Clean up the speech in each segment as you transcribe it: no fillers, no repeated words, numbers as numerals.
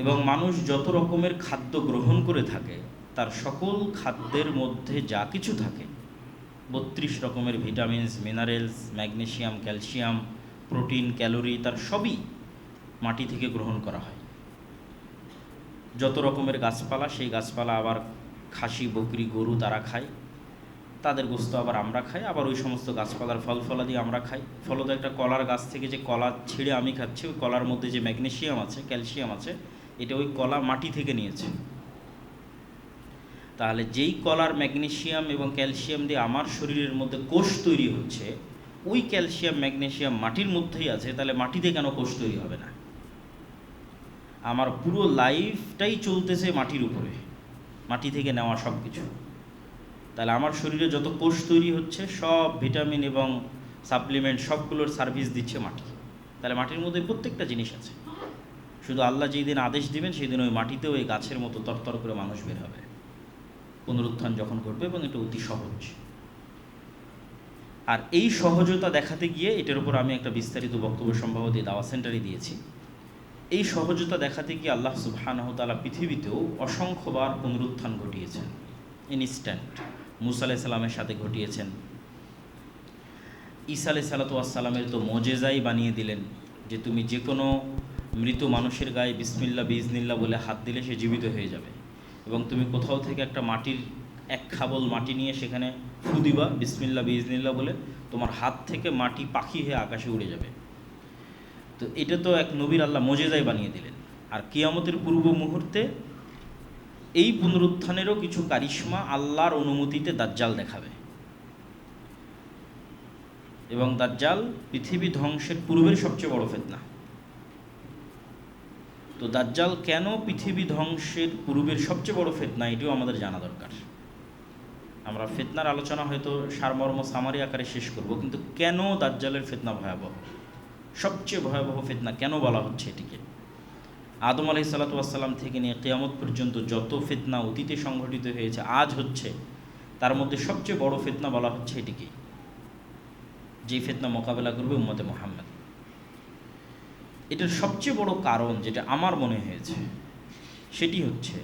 এবং মানুষ যত রকমের খাদ্য গ্রহণ করে থাকে তার সকল খাদ্যের মধ্যে যা কিছু থাকে ৩২ রকমের vitamins, minerals, magnesium, calcium, protein, calorie, তার সবই মাটি থেকে গ্রহণ করা হয়। যত রকমের গাছপালা, সেই গাছপালা আবার খাসি, বকরি, গরু তারা খায়, তাদের গোস্ত আবার আমরা খাই, আবার ওই সমস্ত গাছপালার ফল ফলাদি আমরা খাই। ফলত একটা কলার গাছ থেকে যে কলা ছিঁড়ে আমি খাচ্ছি, ওই কলার মধ্যে যে ম্যাগনেসিয়াম আছে, ক্যালসিয়াম আছে, এটা ওই কলা মাটি থেকে নিয়েছে। তাহলে যেই কলার ম্যাগনেসিয়াম এবং ক্যালসিয়াম দিয়ে আমার শরীরের মধ্যে কোষ তৈরি হচ্ছে, ওই ক্যালসিয়াম ম্যাগনেসিয়াম মাটির মধ্যেই আছে, তাহলে মাটিতে কেন কোষ তৈরি হবে না? আমার পুরো লাইফটাই চলতেছে মাটির উপরে, মাটি থেকে নেওয়া সব কিছু। তাহলে আমার শরীরে যত কোষ তৈরি হচ্ছে, সব ভিটামিন এবং সাপ্লিমেন্ট সবগুলোর সার্ভিস দিচ্ছে মাটি। তাহলে মাটির মধ্যে প্রত্যেকটা জিনিস আছে। শুধু আল্লাহ যেই দিন আদেশ দিবেন, সেই দিন ওই মাটিতে ওই গাছের মতো তরতর করে মানুষ বের হবে, পুনরুত্থান যখন ঘটবে। এবং এটা অতি সহজ। আর এই সহজতা দেখাতে গিয়ে, এটার উপর আমি একটা বিস্তারিত বক্তব্য সম্ভবত দাওয়া সেন্টারে দিয়েছি, এই সহজতা দেখাতে গিয়ে আল্লাহ সুবহানাহু ওয়া তাআলা পৃথিবীতেও অসংখ্যবার পুনরুত্থান ঘটিয়েছেন, ইনস্ট্যান্ট। মুসা আলাইহিস সালামের সাথে ঘটিয়েছেন। ঈসা আলাইহিস সালামের তো মুজিজাই বানিয়ে দিলেন যে তুমি যে কোনো মৃত মানুষের গায়ে বিসমিল্লাহ বিইজনিল্লাহ বলে হাত দিলে সে জীবিত হয়ে যাবে। এবং তুমি কোথাও থেকে একটা মাটির এক খাবল মাটি নিয়ে সেখানে ফু দিবা বিসমিল্লাহ বিইজনিল্লাহ বলে, তোমার হাত থেকে মাটি পাখি হয়ে আকাশে উড়ে যাবে। তো এটা তো এক নবীর আল্লাহ মুজিজাই বানিয়ে দিলেন। আর কিয়ামতের পূর্ব মুহূর্তে এই পুনরুত্থানেরও কিছু কারিশমা আল্লাহর অনুমতিতে দাজ্জাল দেখাবে। এবং দাজ্জাল পৃথিবী ধ্বংসের পূর্বের সবচেয়ে বড় ফিতনা। তো দাজ্জাল কেন পৃথিবী ধ্বংসের পূর্বের সবচেয়ে বড় ফিতনা, এটিও আমাদের জানা দরকার। আমরা ফিতনার আলোচনা হয়তো সারমর্ম সামারি আকারে শেষ করব, কিন্তু কেন দাজ্জালের ফিতনা ভয়াবহ, সবচেয়ে ভয়াবহ ফিতনা কেন বলা হচ্ছে এটিকে? আদম আলাইহিস সালাম থেকে নিয়ে কিয়ামত পর্যন্ত যত ফিতনা অতীতে সংঘটিত হয়েছে, আজ হচ্ছে, তার মধ্যে সবচেয়ে বড় ফিতনা বলা হচ্ছে এটিকে, যেই ফিতনা মোকাবেলা করবে উম্মতে মুহাম্মদ। এটার সবচেয়ে বড় কারণ যেটা আমার মনে হয়েছে, সেটি হচ্ছে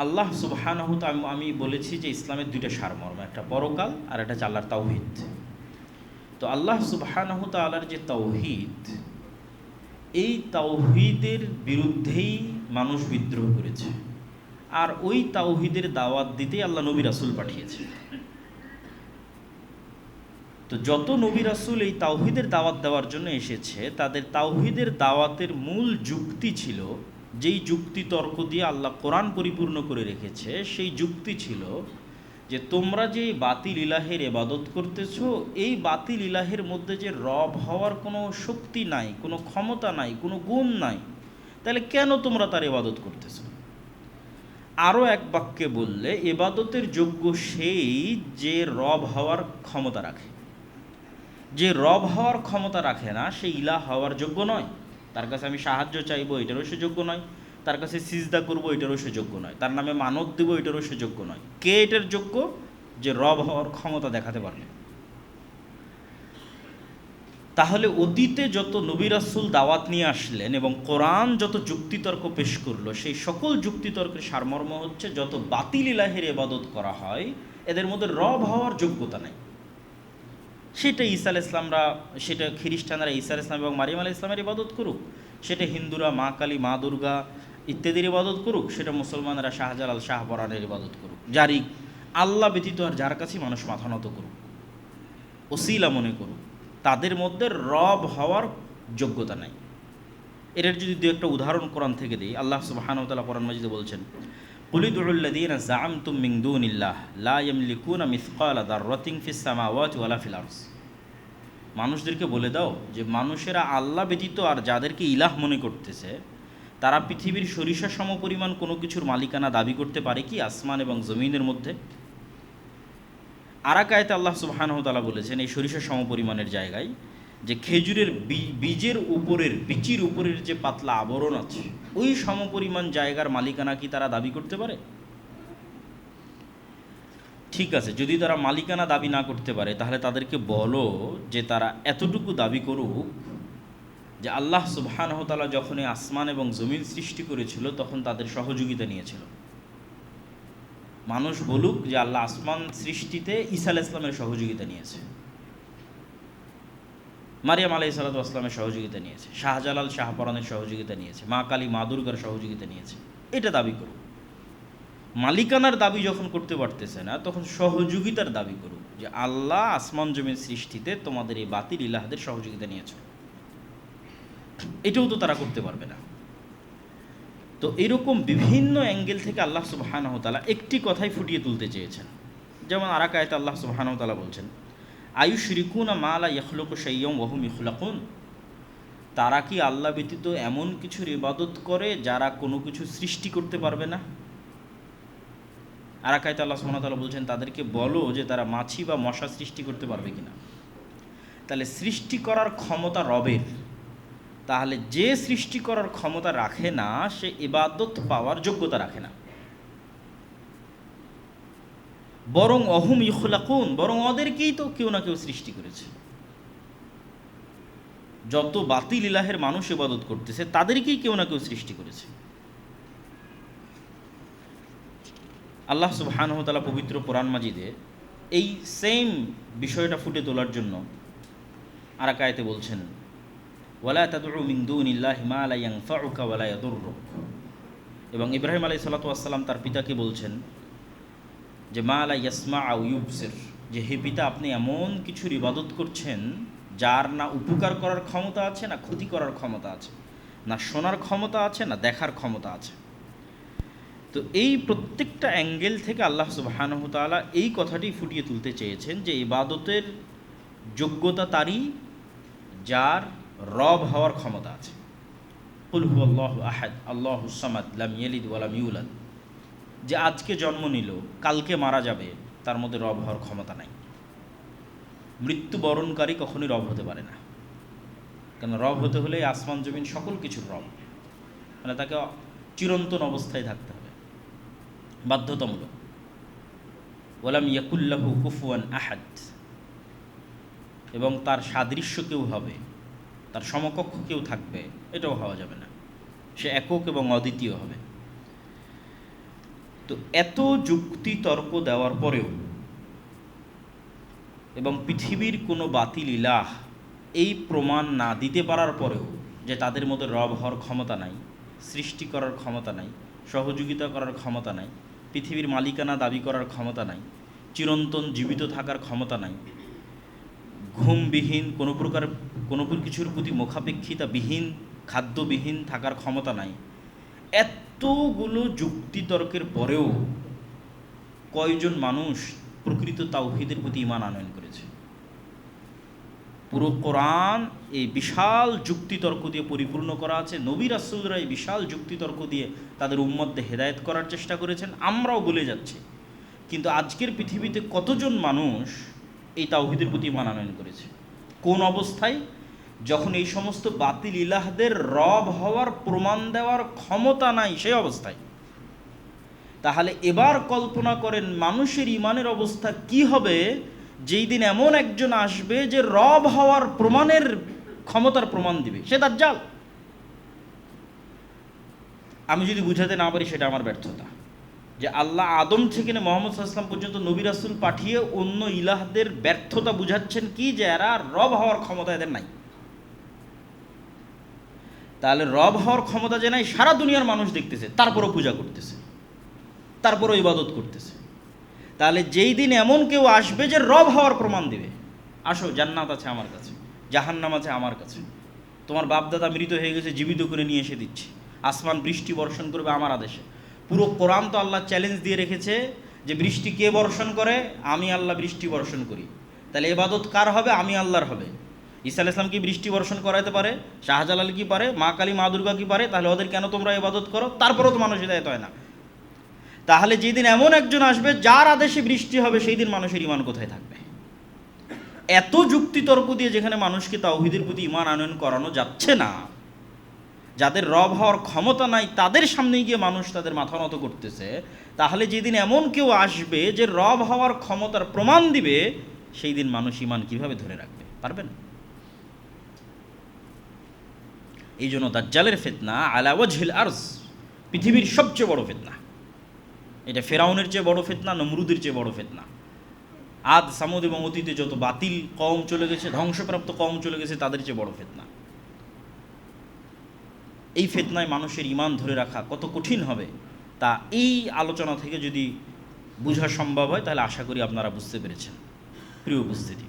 আল্লাহ সুবহানাহু ওয়া তাআলা, আমি বলেছি যে ইসলামের দুইটা সারমর্ম, একটা পরকাল আর একটা আল্লাহর তাওহীদ। তো আল্লাহ সুবহানাহু ওয়া তাআলার যে তাওহীদ, এই তাওহীদের বিরুদ্ধেই মানুষ বিদ্রোহ করেছে। আর ওই তাওহীদের দাওয়াত দিতেই আল্লাহ নবী রাসূল পাঠিয়েছে। তো যত নবী রাসূল এই তাওহীদের দাওয়াত দেওয়ার জন্য এসেছে, তাদের তাওহীদের দাওয়াতের মূল যুক্তি ছিল, যেই যুক্তি তর্ক দিয়ে আল্লাহ কোরআন পরিপূর্ণ করে রেখেছে, সেই যুক্তি ছিল যে তোমরা যে বাতিল ইলাহের ইবাদত করতেছো, এই বাতিল ইলাহের মধ্যে যে রব হওয়ার কোনো শক্তি নাই, কোনো ক্ষমতা নাই, কোনো গুণ নাই, তাহলে কেন তোমরা তার ইবাদত করতেছো? আরও এক বাক্যে বললে, ইবাদতের যোগ্য সেই যে রব হওয়ার ক্ষমতা রাখে। যে রব হওয়ার ক্ষমতা রাখে না, সে ইলাহ হওয়ার যোগ্য নয়। তার কাছে আমি সাহায্য চাইবো, এটারও সে যোগ্য নয়। তার কাছে সিজদা করবো, এটারও সে যোগ্য নয়। তার নামে মানত দেবো, এটারও সে যোগ্য নয়। কে এটার যোগ্য? যে রব হওয়ার ক্ষমতা দেখাতে পারবে। তাহলে অতীতে যত নবী রাসূল দাওয়াত নিয়ে আসলেন এবং কোরআন যত যুক্তিতর্ক পেশ করলো, সেই সকল যুক্তিতর্কের সারমর্ম হচ্ছে, যত বাতিল ইলাহের ইবাদত করা হয়, এদের মধ্যে রব হওয়ার যোগ্যতা নেই। সেটা ঈসা আলাইহিস সালামরা, সেটা খ্রিস্টানরা ঈসা আলাইহিস সালাম এবং মারিয়াম আলাইহিস সালামের ইবাদত করুক, সেটা হিন্দুরা মা কালী, মা দুর্গা ইত্যাদির ইবাদত করুক, সেটা মুসলমানরা শাহজালাল, শাহপরানের ইবাদত করুক, যারই আল্লাহ ব্যতীত আর যার কাছেই মানুষ মাথা নত করুক, ওসিলা মনে করুক, তাদের মধ্যে রব হওয়ার যোগ্যতা নাই। এটার যদি দু একটা উদাহরণ কোরআন থেকে দিই, আল্লাহ সুবহানাহু ওয়া তাআলা কোরআন মাজিদে বলছেন, কুল উদউল লাযীনা যাআমতুম মিন দুনিল্লাহ লা ইয়ামলিকুনা মিসকালা যাররাতিন ফিস সামাওয়াতি ওয়ালা ফিল আরদ। মানুষদেরকে বলে দাও যে মানুষেরা আল্লাহ ব্যতীত আর যাদেরকে ইলাহ মনে করতেছে, তারা পৃথিবীর সরিষা সমপরিমাণ কোনো কিছুর মালিকানা দাবি করতে পারে কি আসমান এবং জমিনের মধ্যে? আর এক আয়াতে আল্লাহ সুবহানাহু ওয়া তাআলা বলেছেন এই সরিষা সমপরিমাণের জায়গায়, যে খেজুরের বীজের উপরের, বিচির উপরের যে পাতলা আবরণ আছে, ওই সমপরিমাণ জায়গার মালিকানা কি তারা দাবি করতে পারে? ঠিক আছে, যদি তারা মালিকানা দাবি না করতে পারে, তাহলে তাদেরকে বলো যে তারা এতটুকু দাবি করুক যে আল্লাহ সুবহানাহু ওয়া তাআলা যখন এই আসমান এবং জমিন সৃষ্টি করেছিল তখন তাদের সহযোগিতা নিয়েছিল। মানুষ বলুক যে আল্লাহ আসমান সৃষ্টিতে ঈসা আলাইহিস সালামের সহযোগিতা নিয়েছে, মারিয়াম আলাইহিস সালাতু ওয়াস সালামের সহযোগিতা নিয়েছে, শাহজালাল শাহপরানের সহযোগিতা নিয়েছে, মা কালী মা দুর্গার সহযোগিতা নিয়েছে, এটা দাবি করুক। মালিকানার দাবি যখন করতে পারতেছে না তখন সহযোগিতার দাবি করুক যে আল্লাহ আসমান জমিন সৃষ্টিতে তোমাদের এই বাতিল ইলাহদের সহযোগিতা নিয়েছে। এটাও তো তারা করতে পারবে না। তো এরকম বিভিন্ন অ্যাঙ্গেল থেকে আল্লাহ সুবহানাহু ওয়া তাআলা একটি কথাই ফুটিয়ে তুলতে চেয়েছেন। যেমন আর এক আয়াতে আল্লাহ সুবহানাহু ওয়া তাআলা বলছেন, আয়ুশরিকুনা মা লা ইয়াখলুকু শাইয়্যান ওয়া হুম ইখলাকুন, তারা কি আল্লাহ ব্যতীত এমন কিছুর ইবাদত করে যারা কোনো কিছু সৃষ্টি করতে পারবে না। আর এক আয়াতে আল্লাহ সুবহানাহু ওয়া তাআলা বলছেন, তাদেরকে বলো যে তারা মাছি বা মশা সৃষ্টি করতে পারবে কিনা। তাহলে সৃষ্টি করার ক্ষমতা রবের, তাহলে যে সৃষ্টি করার ক্ষমতা রাখে না সে ইবাদত পাওয়ার যোগ্যতা রাখে না। বরং অহুম ইখলাকুন, বরং ওদেরকেই তো কেউ না কেউ সৃষ্টি করেছে। যত বাতিল ইলাহের মানুষ ইবাদত করতেছে তাদেরকেই কেউ না কেউ সৃষ্টি করেছে। আল্লাহ সুবহানাহু ওয়া তাআলা পবিত্র কোরআন মাজিদে এই সেম বিষয়টা ফুটে তোলার জন্য আর এক আয়াতে বলছেন, ওয়ালা তাদউ মিন দুনিল্লাহি মা লা ইয়ানফাউকা ওয়া লা ইয়াদুররুক। এবং ইব্রাহিম আলাইহিস সালাতু ওয়াস সালাম তার পিতাকে বলছেন যে মা লা ইয়াসমা আও ইউবসির, যে হে পিতা আপনি এমন কিছুর ইবাদত করছেন যার না উপকার করার ক্ষমতা আছে না ক্ষতি করার ক্ষমতা আছে, না শোনার ক্ষমতা আছে না দেখার ক্ষমতা আছে। তো এই প্রত্যেকটা অ্যাঙ্গেল থেকে আল্লাহ সুবহানাহু ওয়া তাআলা এই কথাটি ফুটিয়ে তুলতে চেয়েছেন যে ইবাদতের যোগ্যতা তারই যার রব হওয়ার ক্ষমতা আছে। কুল হুয়াল্লাহু আহাদ আল্লাহুস সামাদ লাম ইয়ালিদ ওয়া লাম ইউলাদ, যে আজকে জন্ম নিল কালকে মারা যাবে তার মধ্যে রব হওয়ার ক্ষমতা নাই। মৃত্যুবরণকারী কখনোই রব হতে পারে না, কারণ রব হতে হলে আসমান জমিন সকল কিছুর রব, মানে তাকে চিরন্তন অবস্থায় থাকতে হবে, বাধ্যতামূলক। ওয়ালাম ইয়াকুল্লাহু কুফুয়ান আহাদ, এবং তার সাদৃশ্য কেউ হবে, তার সমকক্ষ কেউ থাকবে, এটাও হওয়া যাবে না। সে একক এবং অদ্বিতীয় হবে। তো এত যুক্তি তর্ক দেওয়ার পরেও এবং পৃথিবীর কোনো বাতিল ইলাহ এই প্রমাণ না দিতে পারার পরেও যে তাদের মধ্যে রব হওয়ার ক্ষমতা নাই, সৃষ্টি করার ক্ষমতা নাই, সহযোগিতা করার ক্ষমতা নাই, পৃথিবীর মালিকানা দাবি করার ক্ষমতা নাই, চিরন্তন জীবিত থাকার ক্ষমতা নাই, ঘুমবিহীন কোনো কিছুর প্রতি মুখাপেক্ষিতাবিহীন খাদ্যবিহীন থাকার ক্ষমতা নাই, এতগুলো যুক্তিতর্কের পরেও কয়জন মানুষ প্রকৃত তাওহীদের প্রতি ঈমান আনয়ন করেছে? পুরো কোরআন এই বিশাল যুক্তিতর্ক দিয়ে পরিপূর্ণ করা আছে। নবী রাসূলরা এই বিশাল যুক্তিতর্ক দিয়ে তাদের উম্মতদের হেদায়েত করার চেষ্টা করেছেন, আমরাও বলে যাচ্ছি। কিন্তু আজকের পৃথিবীতে কতজন মানুষ এই তাওহীদের প্রতি ঈমান আনয়ন করেছে? কোন অবস্থায়? যখন এই সমস্ত বাতিল ইলাহদের রব হওয়ার প্রমাণ দেওয়ার ক্ষমতা নাই সেই অবস্থায়। তাহলে এবার কল্পনা করেন মানুষের ঈমানের অবস্থা কি হবে যেই দিন এমন একজন আসবে যে রব হওয়ার প্রমাণের ক্ষমতার প্রমাণ দিবে, সে দাজ্জাল। আমি যদি বুঝাতে না পারি সেটা আমার ব্যর্থতা। যে আল্লাহ আদম থেকে নিয়ে মুহাম্মদ সাল্লাল্লাহু আলাইহি ওয়াসাল্লাম পর্যন্ত নবী রাসূল পাঠিয়ে অন্য ইলাহদের ব্যর্থতা বুঝাচ্ছেন কি, যে এরা রব হওয়ার ক্ষমতা এদের নাই। তাহলে রব হওয়ার ক্ষমতা যে নাই সারা দুনিয়ার মানুষ দেখতেছে, তারপরও পূজা করতেছে, তারপরও ইবাদত করতেছে। তাহলে যেই দিন এমন কেউ আসবে যে রব হওয়ার প্রমাণ দিবে, আসো জান্নাত আছে আমার কাছে, জাহান্নাম আছে আমার কাছে, তোমার বাপদাদা মৃত হয়ে গেছে জীবিত করে নিয়ে এসে দিচ্ছি, আসমান বৃষ্টি বর্ষণ করবে আমার আদেশে। পুরো কোরআন তো আল্লাহ চ্যালেঞ্জ দিয়ে রেখেছে যে বৃষ্টি কে বর্ষণ করে? আমি আল্লাহ বৃষ্টি বর্ষণ করি। তাহলে ইবাদত কার হবে? আমি আল্লাহর হবে। ঈসা আলাইহিস সালাম কি বৃষ্টি বর্ষণ করাইতে পারে? শাহজালাল কি পারে? মা কালী মা দুর্গা কি পারে? তাহলে ওদের কেন তোমরা ইবাদত করো? তারপরেও তো মানুষ হিদায়াত হয় না। তাহলে যেদিন এমন একজন আসবে যার আদেশে বৃষ্টি হবে, সেই দিন মানুষের ঈমান কোথায় থাকবে? এত যুক্তিতর্ক দিয়ে যেখানে মানুষকে তাওহীদের প্রতি ঈমান আনয়ন করানো যাচ্ছে না, যাদের রব হওয়ার ক্ষমতা নাই তাদের সামনে গিয়ে মানুষ তাদের মাথা নত করতেছে, তাহলে যেদিন এমন কেউ আসবে যে রব হওয়ার ক্ষমতার প্রমাণ দিবে, সেই দিন মানুষ ঈমান কিভাবে ধরে রাখবে? পারবে না। এই জন্য দাজ্জালের ফিতনা আলা ওয়াজহিল আরজ, পৃথিবীর সবচেয়ে বড় ফিতনা। এটা ফেরাউনের চেয়ে বড় ফিতনা, নমরুদের চেয়ে বড় ফিতনা। আদ সামুদ এবং অতীতে যত বাতিল কওম চলে গেছে, ধ্বংসপ্রাপ্ত কওম চলে গেছে, তাদের চেয়ে বড় ফিতনা। এই ফিতনায় মানুষের ঈমান ধরে রাখা কত কঠিন হবে তা এই আলোচনা থেকে যদি বোঝা সম্ভব হয় তাহলে আশা করি আপনারা বুঝতে পেরেছেন। প্রিয় উপস্থিতি,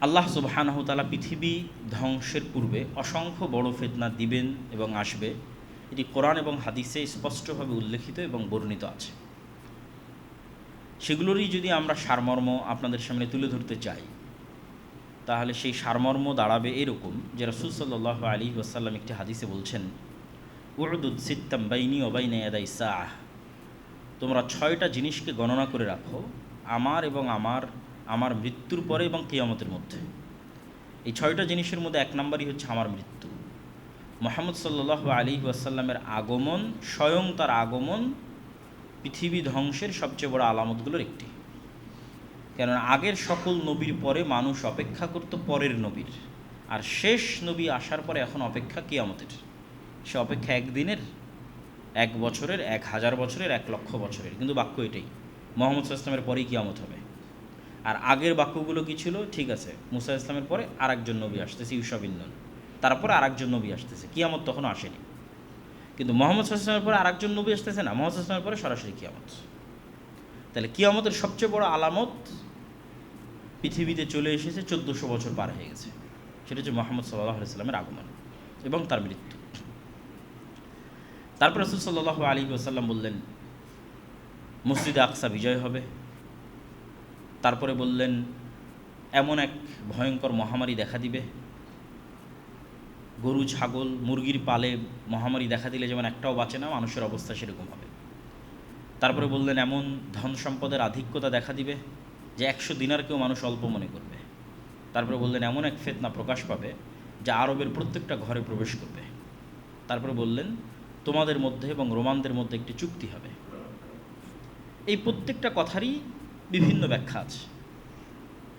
আল্লাহ সুবহানাহু ওয়া তাআলা পৃথিবী ধ্বংসের পূর্বে অসংখ্য বড় ফিতনা দিবেন এবং আসবে, এটি কোরআন এবং হাদিসে স্পষ্টভাবে উল্লেখিত এবং বর্ণিত আছে। সেগুলোরই যদি আমরা সারমর্ম আপনাদের সামনে তুলে ধরতে চাই তাহলে সেই সারমর্ম দাঁড়াবে এরকম যে রাসূল সাল্লাল্লাহু আলাইহি ওয়াসাল্লাম একটি হাদিসে বলছেন, উ'দুদ সিত্তাম বাইনি ওয়া বাইনা ইয়াদাই সাআহ, তোমরা 6টা জিনিসকে গণনা করে রাখো আমার এবং আমার মৃত্যুর পরে এবং কিয়ামতের মধ্যে। এই 6টা জিনিসের মধ্যে 1 নম্বরই হচ্ছে আমার মৃত্যু। মুহাম্মদ সাল্লাল্লাহু আলাইহি ওয়াসাল্লামের আগমন, স্বয়ং তার আগমন পৃথিবী ধ্বংসের সবচেয়ে বড় আলামতগুলোর একটি। কেননা আগের সকল নবীর পরে মানুষ অপেক্ষা করত পরের নবীর, আর শেষ নবী আসার পরে এখন অপেক্ষা কিয়ামতের। সে অপেক্ষা 1 দিনের, 1 বছরের, 1000 বছরের, 1 লক্ষ বছরের, কিন্তু বাক্য এটাই, মুহাম্মদ সাল্লাল্লাহু আলাইহি ওয়াসাল্লামের পরেই কিয়ামত হবে। আর আগের বাক্যগুলো কি ছিল? ঠিক আছে, মুসা ইসলামের পরে আরেকজন নবী আসতেছে, ইউসা বিন নূন, তারপরে আরেকজন নবী আসতেছে, কিয়ামত তখনও আসেনি। কিন্তু মুহাম্মদ সাল্লাল্লাহু আলাইহি ওয়াসাল্লামের পরে আরেকজন নবী আসতেছে না, মুহাম্মদ সাল্লাল্লাহু আলাইহি ওয়াসাল্লামের পরে সরাসরি কিয়ামত। তাহলে কিয়ামতের সবচেয়ে বড় আলামত পৃথিবীতে চলে এসেছে, 1400 বছর পার হয়ে গেছে। সেটা হচ্ছে মুহাম্মদ সাল্লাল্লাহু আলাইহি ওয়াসাল্লামের আগমন এবং তার মৃত্যু। তারপর রাসূল সাল্লাল্লাহু আলাইহি ওয়াসাল্লাম বললেন মসজিদে আকসা বিজয় হবে। তারপরে বললেন এমন এক ভয়ঙ্কর মহামারী দেখা দিবে, গরু ছাগল মুরগির পালে মহামারী দেখা দিলে যেমন একটাও বাঁচে না, মানুষের অবস্থা সেরকম হবে। তারপরে বললেন এমন ধন সম্পদের আধিক্যতা দেখা দিবে যে 100 দিনারকেও মানুষ অল্প মনে করবে। তারপরে বললেন এমন এক ফিতনা প্রকাশ পাবে যা আরবের প্রত্যেকটা ঘরে প্রবেশ করবে। তারপরে বললেন তোমাদের মধ্যে এবং রোমানদের মধ্যে একটি চুক্তি হবে। এই প্রত্যেকটা কথারই বিভিন্ন ব্যাখ্যা আছে,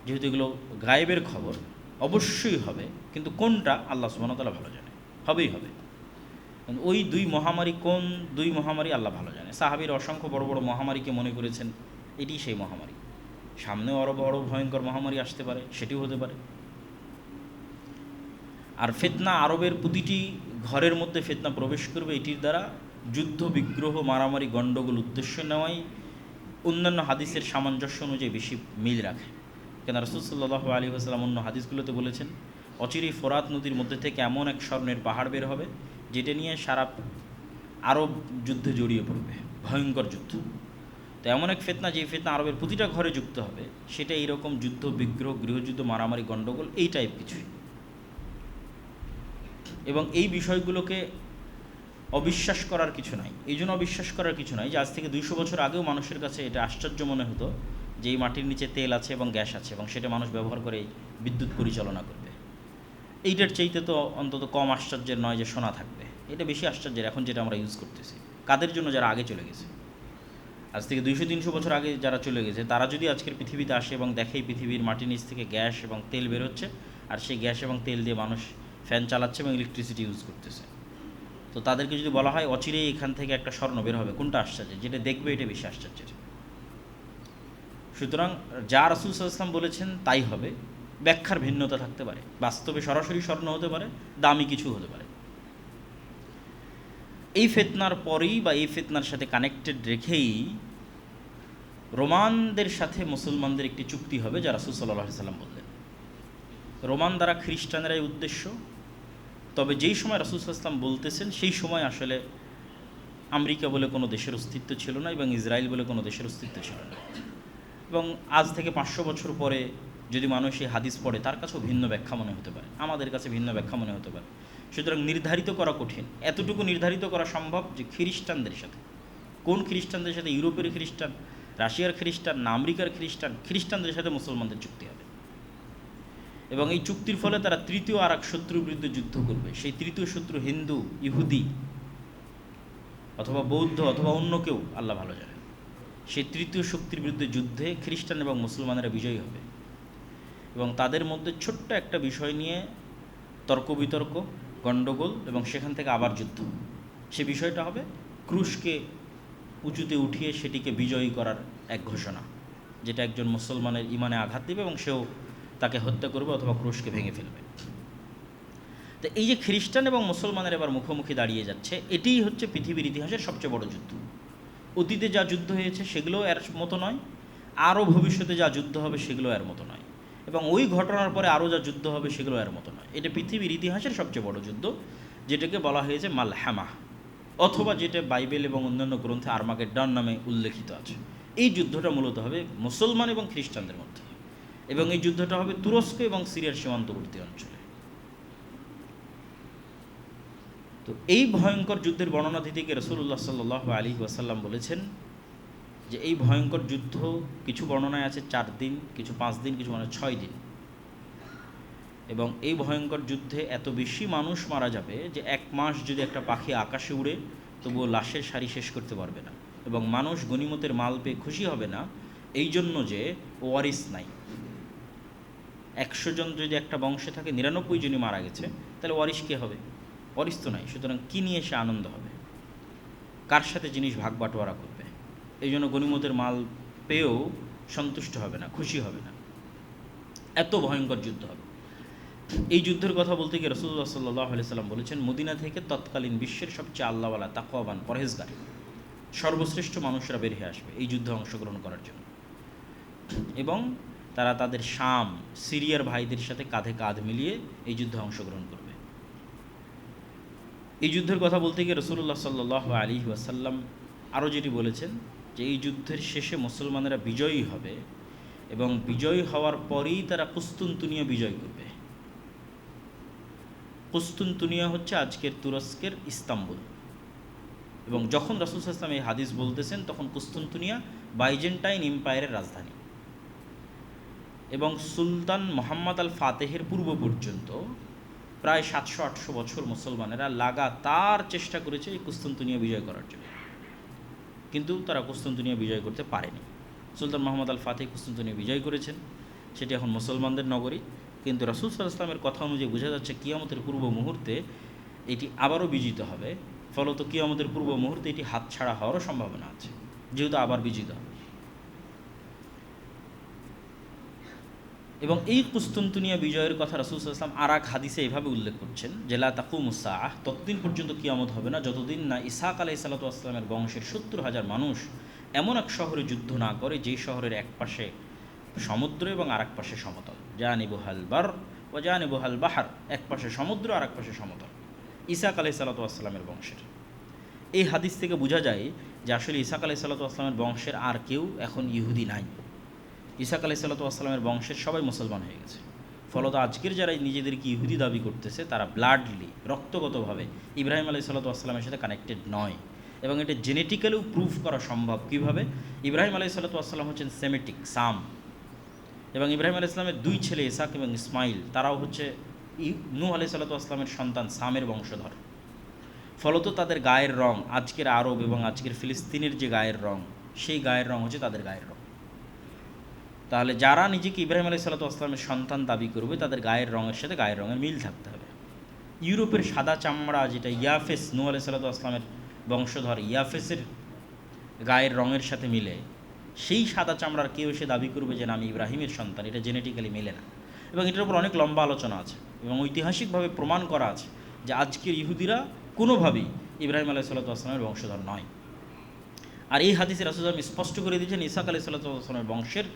যেহেতু এগুলো গায়েবের খবর, অবশ্যই হবে, কিন্তু কোনটা আল্লাহ সুবহানাহু ওয়া তাআলা ভালো জানে, হবেই হবে। ওই 2 মহামারী কোন 2 মহামারী আল্লাহ ভালো জানে। সাহাবীর অসংখ্য বড় বড় মহামারীকে মনে করেছেন এটি সেই মহামারী, সামনেও আরও বড় ভয়ঙ্কর মহামারী আসতে পারে, সেটিও হতে পারে। আর ফিতনা আরবের প্রতিটি ঘরের মধ্যে ফিতনা প্রবেশ করবে, এটির দ্বারা যুদ্ধ বিগ্রহ মারামারি গণ্ডগোল উদ্দেশ্য নেওয়াই অন্যান্য হাদিসের সামঞ্জস্য অনুযায়ী বেশি মিল রাখে। কেন রাসূল সাল্লাল্লাহু আলাইহি ওয়াসাল্লাম অন্য হাদিসগুলোতে বলেছেন অচিরেই ফোরাত নদীর মধ্যে থেকে এমন এক স্বর্ণের পাহাড় বের হবে যেটা নিয়ে সারা আরব যুদ্ধে জড়িয়ে পড়বে, ভয়ঙ্কর যুদ্ধ। তো এমন এক ফিতনা, যে ফিতনা আরবের প্রতিটা ঘরে যুক্ত হবে, সেটা এইরকম যুদ্ধ বিগ্রহ, গৃহযুদ্ধ, মারামারি গণ্ডগোল, এই টাইপ কিছুই। এবং এই বিষয়গুলোকে অবিশ্বাস করার কিছু নাই। এই জন্য অবিশ্বাস করার কিছু নাই যে আজ থেকে 200 বছর আগেও মানুষের কাছে এটা আশ্চর্য মনে হতো যে এই মাটির নিচে তেল আছে এবং গ্যাস আছে এবং সেটা মানুষ ব্যবহার করে বিদ্যুৎ পরিচালনা করবে। এইটার চাইতে তো অন্তত কম আশ্চর্যের নয় যে সোনা থাকবে, এটা বেশি আশ্চর্যের এখন যেটা আমরা ইউজ করতেছি। কাদের জন্য? যারা আগে চলে গেছে, আজ থেকে 200-300 বছর আগে যারা চলে গেছে, তারা যদি আজকের পৃথিবীতে আসে এবং দেখে পৃথিবীর মাটির নিচ থেকে গ্যাস এবং তেল বের হচ্ছে, আর সেই গ্যাস এবং তেল দিয়ে মানুষ ফ্যান চালাচ্ছে এবং ইলেকট্রিসিটি ইউজ করতেছে, তো তাদেরকে যদি বলা হয় অচিরেই এখান থেকে একটা স্বর্ণ বের হবে, কোনটা আশ্চর্য? যেটা দেখবে এটা বেশি আশ্চর্যের। সুতরাং যা রাসূল সাল্লাল্লাহু আলাইহি ওয়াসাল্লাম বলেছেন তাই হবে, ব্যাখ্যার ভিন্নতা থাকতে পারে, বাস্তবে সরাসরি স্বর্ণ হতে পারে, দামি কিছু হতে পারে। এই ফিতনার পরেই বা এই ফিতনার সাথে কানেক্টেড রেখেই রোমানদের সাথে মুসলমানদের একটি চুক্তি হবে, যা রাসূল সাল্লাল্লাহু আলাইহি ওয়াসাল্লাম বললেন। রোমান দ্বারা খ্রিস্টানেরাই উদ্দেশ্য, তবে যেই সময় রাসূল সাল্লাল্লাহু আলাইহি ওয়াসাল্লাম বলতেছেন সেই সময় আসলে আমেরিকা বলে কোনো দেশের অস্তিত্ব ছিল না এবং ইসরায়েল বলে কোনো দেশের অস্তিত্ব ছিল না। এবং আজ থেকে 500 বছর পরে যদি মানুষ এই হাদিস পড়ে, তার কাছেও ভিন্ন ব্যাখ্যা মনে হতে পারে, আমাদের কাছে ভিন্ন ব্যাখ্যা মনে হতে পারে। সুতরাং নির্ধারিত করা কঠিন। এতটুকু নির্ধারিত করা সম্ভব যে খ্রিস্টানদের সাথে, কোন খ্রিস্টানদের সাথে? ইউরোপের খ্রিস্টান, রাশিয়ার খ্রিস্টান না আমেরিকার খ্রিস্টান, খ্রিস্টানদের সাথে মুসলমানদের চুক্তি হবে। এবং এই চুক্তির ফলে তারা তৃতীয় আর এক শত্রুর বিরুদ্ধে যুদ্ধ করবে। সেই তৃতীয় শত্রু হিন্দু, ইহুদি অথবা বৌদ্ধ অথবা অন্য কেউ, আল্লাহ ভালো জানেন। সেই তৃতীয় শক্তির বিরুদ্ধে যুদ্ধে খ্রিস্টান এবং মুসলমানেরা বিজয়ী হবে এবং তাদের মধ্যে ছোট্ট একটা বিষয় নিয়ে তর্ক বিতর্ক, গণ্ডগোল, এবং সেখান থেকে আবার যুদ্ধ। সে বিষয়টা হবে ক্রুশকে উঁচুতে উঠিয়ে সেটিকে বিজয়ী করার এক ঘোষণা, যেটা একজন মুসলমানের ইমানে আঘাত দেবে এবং সেও তাকে হত্যা করবে অথবা ক্রুশকে ভেঙে ফেলবে। তো এই যে খ্রিস্টান এবং মুসলমানের এবার মুখোমুখি দাঁড়িয়ে যাচ্ছে, এটিই হচ্ছে পৃথিবীর ইতিহাসের সবচেয়ে বড় যুদ্ধ। অতীতে যা যুদ্ধ হয়েছে সেগুলোও এর মতো নয়, আরও ভবিষ্যতে যা যুদ্ধ হবে সেগুলো এর মতো নয়, এবং ওই ঘটনার পরে আরও যা যুদ্ধ হবে সেগুলো এর মতো নয়। এটা পৃথিবীর ইতিহাসের সবচেয়ে বড় যুদ্ধ, যেটাকে বলা হয়েছে মালহামা, অথবা যেটা বাইবেল এবং অন্যান্য গ্রন্থে আর্মাগেড্ডন নামে উল্লেখিত আছে। এই যুদ্ধটা মূলত হবে মুসলমান এবং খ্রিস্টানদের মধ্যে, এবং এই যুদ্ধটা হবে তুরস্ক এবং সিরিয়ার সীমান্তবর্তী অঞ্চলে। তো এই ভয়ঙ্কর যুদ্ধের বর্ণনা দিতে গিয়ে রাসূলুল্লাহ সাল্লাল্লাহু আলাইহি ওয়াসাল্লাম বলেছেন যে এই ভয়ঙ্কর যুদ্ধ কিছু বর্ণনায় আছে 4 দিন, কিছু 5 দিন, কিছু 6 দিন, এবং এই ভয়ঙ্কর যুদ্ধে এত বেশি মানুষ মারা যাবে যে 1 মাস যদি একটা পাখি আকাশে উড়ে তবুও লাশের সারি শেষ করতে পারবে না, এবং মানুষ গনিমতের মাল পেয়ে খুশি হবে না এই জন্য যে ওয়ারিস নাই। 100 জন যদি একটা বংশে থাকে, 99 জনই মারা গেছে, তাহলে ওয়ারিস কে হবে? ওয়ারিস তো নাই। সুতরাং কী নিয়ে সে আনন্দ হবে, কার সাথে জিনিস ভাগ বাটোয়ারা করবে? এই জন্য গনিমতের মাল পেয়েও সন্তুষ্ট হবে না, খুশি হবে না। এত ভয়ঙ্কর যুদ্ধ হবে। এই যুদ্ধের কথা বলতে গিয়ে রাসূলুল্লাহ সাল্লাল্লাহু আলাইহি সাল্লাম বলেছেন, মদিনা থেকে তৎকালীন বিশ্বের সবচেয়ে আল্লাহওয়ালা, তাকওয়াবান, পরহেজগার, সর্বশ্রেষ্ঠ মানুষরা বের হয়ে আসবে এই যুদ্ধে অংশগ্রহণ করার জন্য, এবং তারা তাদের শাম, সিরিয়ার ভাইদের সাথে কাঁধে কাঁধ মিলিয়ে এই যুদ্ধে অংশগ্রহণ করবে। এই যুদ্ধের কথা বলতে গিয়ে রাসূলুল্লাহ সাল্লাল্লাহু আলাইহি ওয়াসাল্লাম আরও যেটি বলেছেন যে এই যুদ্ধের শেষে মুসলমানেরা বিজয়ী হবে, এবং বিজয়ী হওয়ার পরেই তারা কুস্তুনতুনিয়া বিজয় করবে। কুস্তুনতুনিয়া হচ্ছে আজকের তুরস্কের ইস্তাম্বুল, এবং যখন রাসূল সাল্লাল্লাহু আলাইহি ওয়াসাল্লাম এই হাদিস বলতেছেন তখন কুস্তুনতুনিয়া বাইজেন্টাইন এম্পায়ারের রাজধানী, এবং সুলতান মুহাম্মদ আল ফাতেহের পূর্ব পর্যন্ত প্রায় 700-800 বছর মুসলমানেরা লাগাতার চেষ্টা করেছে এই কুস্তুনতুনিয়া বিজয় করার জন্য, কিন্তু তারা কুস্তুনতুনিয়া বিজয় করতে পারেনি। সুলতান মুহাম্মদ আল ফাতেহ কুস্তুনতুনিয়া বিজয় করেছেন, সেটি এখন মুসলমানদের নগরী, কিন্তু রাসূল সাল্লাল্লাহু আলাইহি ওয়াসাল্লামের কথা অনুযায়ী বোঝা যাচ্ছে কিয়ামতের পূর্ব মুহূর্তে এটি আবারও বিজিত হবে। ফলত কিয়ামতের পূর্ব মুহূর্তে এটি হাতছাড়া হওয়ারও সম্ভাবনা আছে, যেহেতু আবার বিজিত হবে। এবং এই কুস্তুনতুনিয়া বিজয়ের কথা রাসূল সাল্লাল্লাহু আলাইহি ওয়াসাল্লাম আর এক হাদিসে এভাবে উল্লেখ করছেন যে লা তাকুমুস সাআহ, ততদিন পর্যন্ত কিয়ামত হবে না যতদিন না ইসহাক আলাইহিস সালাতু ওয়াস সালামের বংশের 70,000 মানুষ এমন এক শহরে যুদ্ধ না করে যেই শহরের এক পাশে সমুদ্র এবং আর এক পাশে সমতল, জানিবুহাল বার ওয়া জানিবুহাল বাহার, এক পাশে সমুদ্র আর এক পাশে সমতল, ইসহাক আলাইহিস সালাতু ওয়াস সালামের বংশের। এই হাদিস থেকে বোঝা যায় যে আসলে ইসহাক আলাইহিস সালাতু ওয়াস সালামের বংশের আর কেউ এখন ইহুদি নাই। ইসহাক আলাইহিস সালাতু ওয়াস সালামের বংশের সবাই মুসলমান হয়ে গেছে। ফলত আজকের যারা নিজেদেরকে ইহুদি দাবি করতেছে তারা ব্লাডলি, রক্তগতভাবে ইব্রাহিম আলাইহিস সালাতু ওয়াস সালামের সাথে কানেক্টেড নয়, এবং এটা জেনেটিক্যালিও প্রুফ করা সম্ভব। কীভাবে? ইব্রাহিম আলাইহিস সালাতু ওয়াস সালাম হচ্ছেন সেমেটিক, সাম, এবং ইব্রাহিম আলাইহিস সালামের 2 ছেলে ইসহাক এবং ইসমাইল, তারাও হচ্ছে নূহ আলাইহিস সালাতু ওয়াস সালামের সন্তান, সামের বংশধর। ফলত তাদের গায়ের রং আজকের আরব এবং আজকের ফিলিস্তিনের যে গায়ের রং, সেই গায়ের রং হচ্ছে তাদের গায়ের রং। তাহলে যারা নিজেকে ইব্রাহিম আলাইহিস সালাতু ওয়াস সালামের সন্তান দাবি করবে তাদের গায়ের রঙের সাথে গায়ের রঙের মিল থাকতে হবে। ইউরোপের সাদা চামড়া, যেটা ইয়াফেস, নূহ আলাইহিস সালাতু ওয়াস সালামের বংশধর ইয়াফেসের গায়ের রঙের সাথে মিলে, সেই সাদা চামড়ার কেউ এসে দাবি করবে যে না আমি ইব্রাহিমের সন্তান, এটা জেনেটিক্যালি মেলে না। এবং এটার উপর অনেক লম্বা আলোচনা আছে এবং ঐতিহাসিকভাবে প্রমাণ করা আছে যে আজকের ইহুদিরা কোনোভাবেই ইব্রাহিম আলাইহিস সালাতু ওয়াস সালামের বংশধর নয়। আর এই হাদিসে রাসূল সাল্লাল্লাহু আলাইহি ওয়াসাল্লাম স্পষ্ট করে দিয়েছেন ইসহাক আলাইহিস সালাতু ওয়াস সালামের বংশের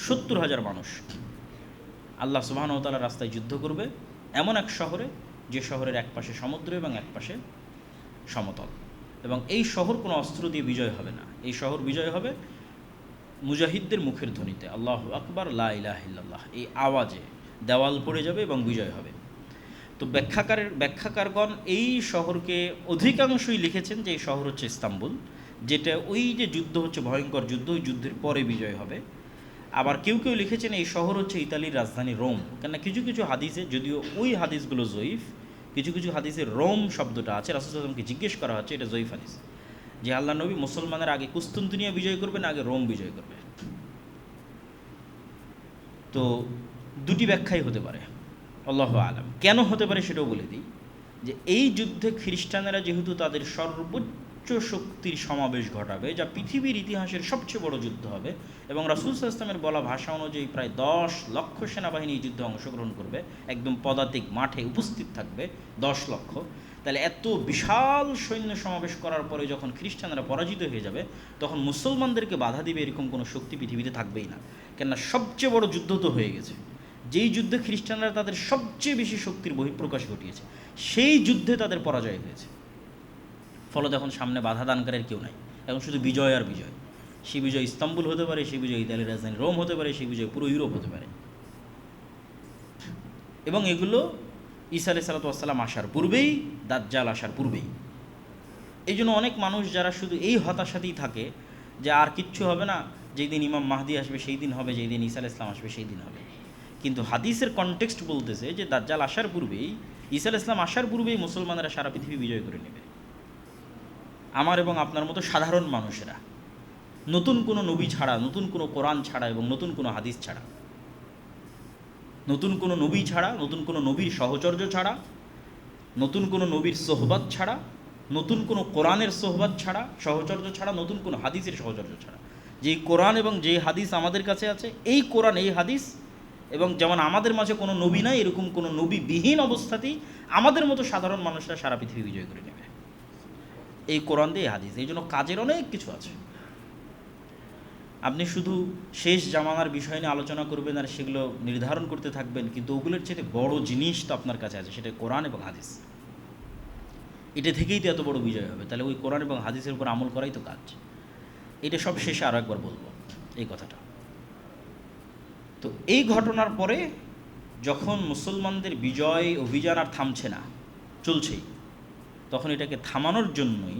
70,000 মানুষ আল্লাহ সুবহানাহু ওয়া তাআলার রাস্তায় যুদ্ধ করবে এমন এক শহরে, যে শহরের এক পাশে সমুদ্র এবং এক পাশে সমতল, এবং এই শহর কোনো অস্ত্র দিয়ে বিজয় হবে না। এই শহর বিজয় হবে মুজাহিদদের মুখের ধ্বনিতে, আল্লাহু আকবার, লা ইলাহা ইল্লাল্লাহ, এই আওয়াজে দেওয়াল পড়ে যাবে এবং বিজয় হবে। তো ব্যাখ্যাকারগণ এই শহরকে অধিকাংশই লিখেছেন যে এই শহর হচ্ছে ইস্তাম্বুল, যেটা ওই যে যুদ্ধ হচ্ছে ভয়ঙ্কর যুদ্ধ, ওই যুদ্ধের পরে বিজয় হবে। আবার কেউ কেউ লিখেছেন এই শহর হচ্ছে ইতালির রাজধানী রোম, কেননা কিছু কিছু হাদিসে, যদিও ওই হাদিসগুলো জয়ীফ, কিছু কিছু হাদিসে রোম শব্দটা আছে। রাসূল সাল্লাল্লাহু আলাইহি ওয়াসাল্লামকে জিজ্ঞেস করা হচ্ছে, এটা জয়ীফ হাদিস, যে আল্লাহ নবী মুসলমানের আগে কুস্তুনতুনিয়া বিজয় করবে না আগে রোম বিজয় করবে। তো দুটি ব্যাখ্যাই হতে পারে, আল্লাহু আলাম। কেন হতে পারে সেটাও বলে দিই, যে এই যুদ্ধে খ্রিস্টানেরা যেহেতু তাদের সর্বোচ্চ শক্তির সমাবেশ ঘটাবে, যা পৃথিবীর ইতিহাসের সবচেয়ে বড় যুদ্ধ হবে, এবং রাসূল সাল্লাল্লাহু আলাইহি ওয়াসাল্লামের বলা ভাষা অনুযায়ী প্রায় 10 লক্ষ সেনাবাহিনী এই যুদ্ধে অংশগ্রহণ করবে, একদম পদাতিক মাঠে উপস্থিত থাকবে 10 লক্ষ। তাহলে এত বিশাল সৈন্য সমাবেশ করার পরে যখন খ্রিস্টানরা পরাজিত হয়ে যাবে, তখন মুসলমানদেরকে বাধা দিবে এরকম কোনো শক্তি পৃথিবীতে থাকবেই না। কেননা সবচেয়ে বড় যুদ্ধ তো হয়ে গেছে, যেই যুদ্ধে খ্রিস্টানরা তাদের সবচেয়ে বেশি শক্তির বহিঃপ্রকাশ ঘটিয়েছে, সেই যুদ্ধে তাদের পরাজয় হয়েছে। ফলত এখন সামনে বাধা দানকারের কেউ নাই, এখন শুধু বিজয় আর বিজয়। সেই বিজয় ইস্তাম্বুল হতে পারে, সেই বিজয় ইতালির রাজধানী রোম হতে পারে, সেই বিজয় পুরো ইউরোপ হতে পারে। এবং এগুলো ঈসা আলাইহিস সালাতু ওয়াস সালাম আসার পূর্বেই, দাজ্জাল আসার পূর্বেই। এই জন্য অনেক মানুষ যারা শুধু এই হতাশাতেই থাকে যে আর কিচ্ছু হবে না, যেই দিন ইমাম মাহদি আসবে সেই দিন হবে, যেই দিন ঈসা আলাইহিস সালাম আসবে সেই দিন হবে। কিন্তু হাদিসের কনটেক্সট বলতেছে যে দাজ্জাল আসার পূর্বেই, ঈসা আলাইহিস সালাম আসার পূর্বেই মুসলমানেরা সারা পৃথিবী বিজয় করে নেবে। আমার এবং আপনার মতো সাধারণ মানুষেরা, নতুন কোনো নবী ছাড়া, নতুন কোনো কোরআন ছাড়া এবং নতুন কোনো হাদিস ছাড়া, নতুন কোনো নবী ছাড়া, নতুন কোনো নবীর সহচর্য ছাড়া, নতুন কোনো নবীর সোহবত ছাড়া, নতুন কোনো কোরআনের সোহবত ছাড়া, সহচর্য ছাড়া, নতুন কোনো হাদিসের সহচর্য ছাড়া, যেই কোরআন এবং যে হাদিস আমাদের কাছে আছে, এই কোরআন এই হাদিস, এবং যেমন আমাদের মাঝে কোনো নবী নাই, এরকম কোনো নবীবিহীন অবস্থাতেই আমাদের মতো সাধারণ মানুষরা সারা পৃথিবী বিজয় করে নেবে এই কোরআন দিয়ে, হাদিস। এই জন্য কাজের অনেক কিছু আছে। আপনি শুধু শেষ জামানার বিষয় নিয়ে আলোচনা করবেন আর সেগুলো নির্ধারণ করতে থাকবেন, কিন্তু ওগুলোর চেয়ে বড় জিনিস তো আপনার কাছে আছে, সেটা কোরআন এবং হাদিস। এটা থেকেই তো এত বড় বিজয় হবে। তাহলে ওই কোরআন এবং হাদিসের উপর আমল করাই তো কাজ। এটা সব শেষে আরও একবার বলবো এই কথাটা। তো এই ঘটনার পরে যখন মুসলমানদের বিজয় অভিযান আর থামছে না, চলছেই, তখন এটাকে থামানোর জন্যই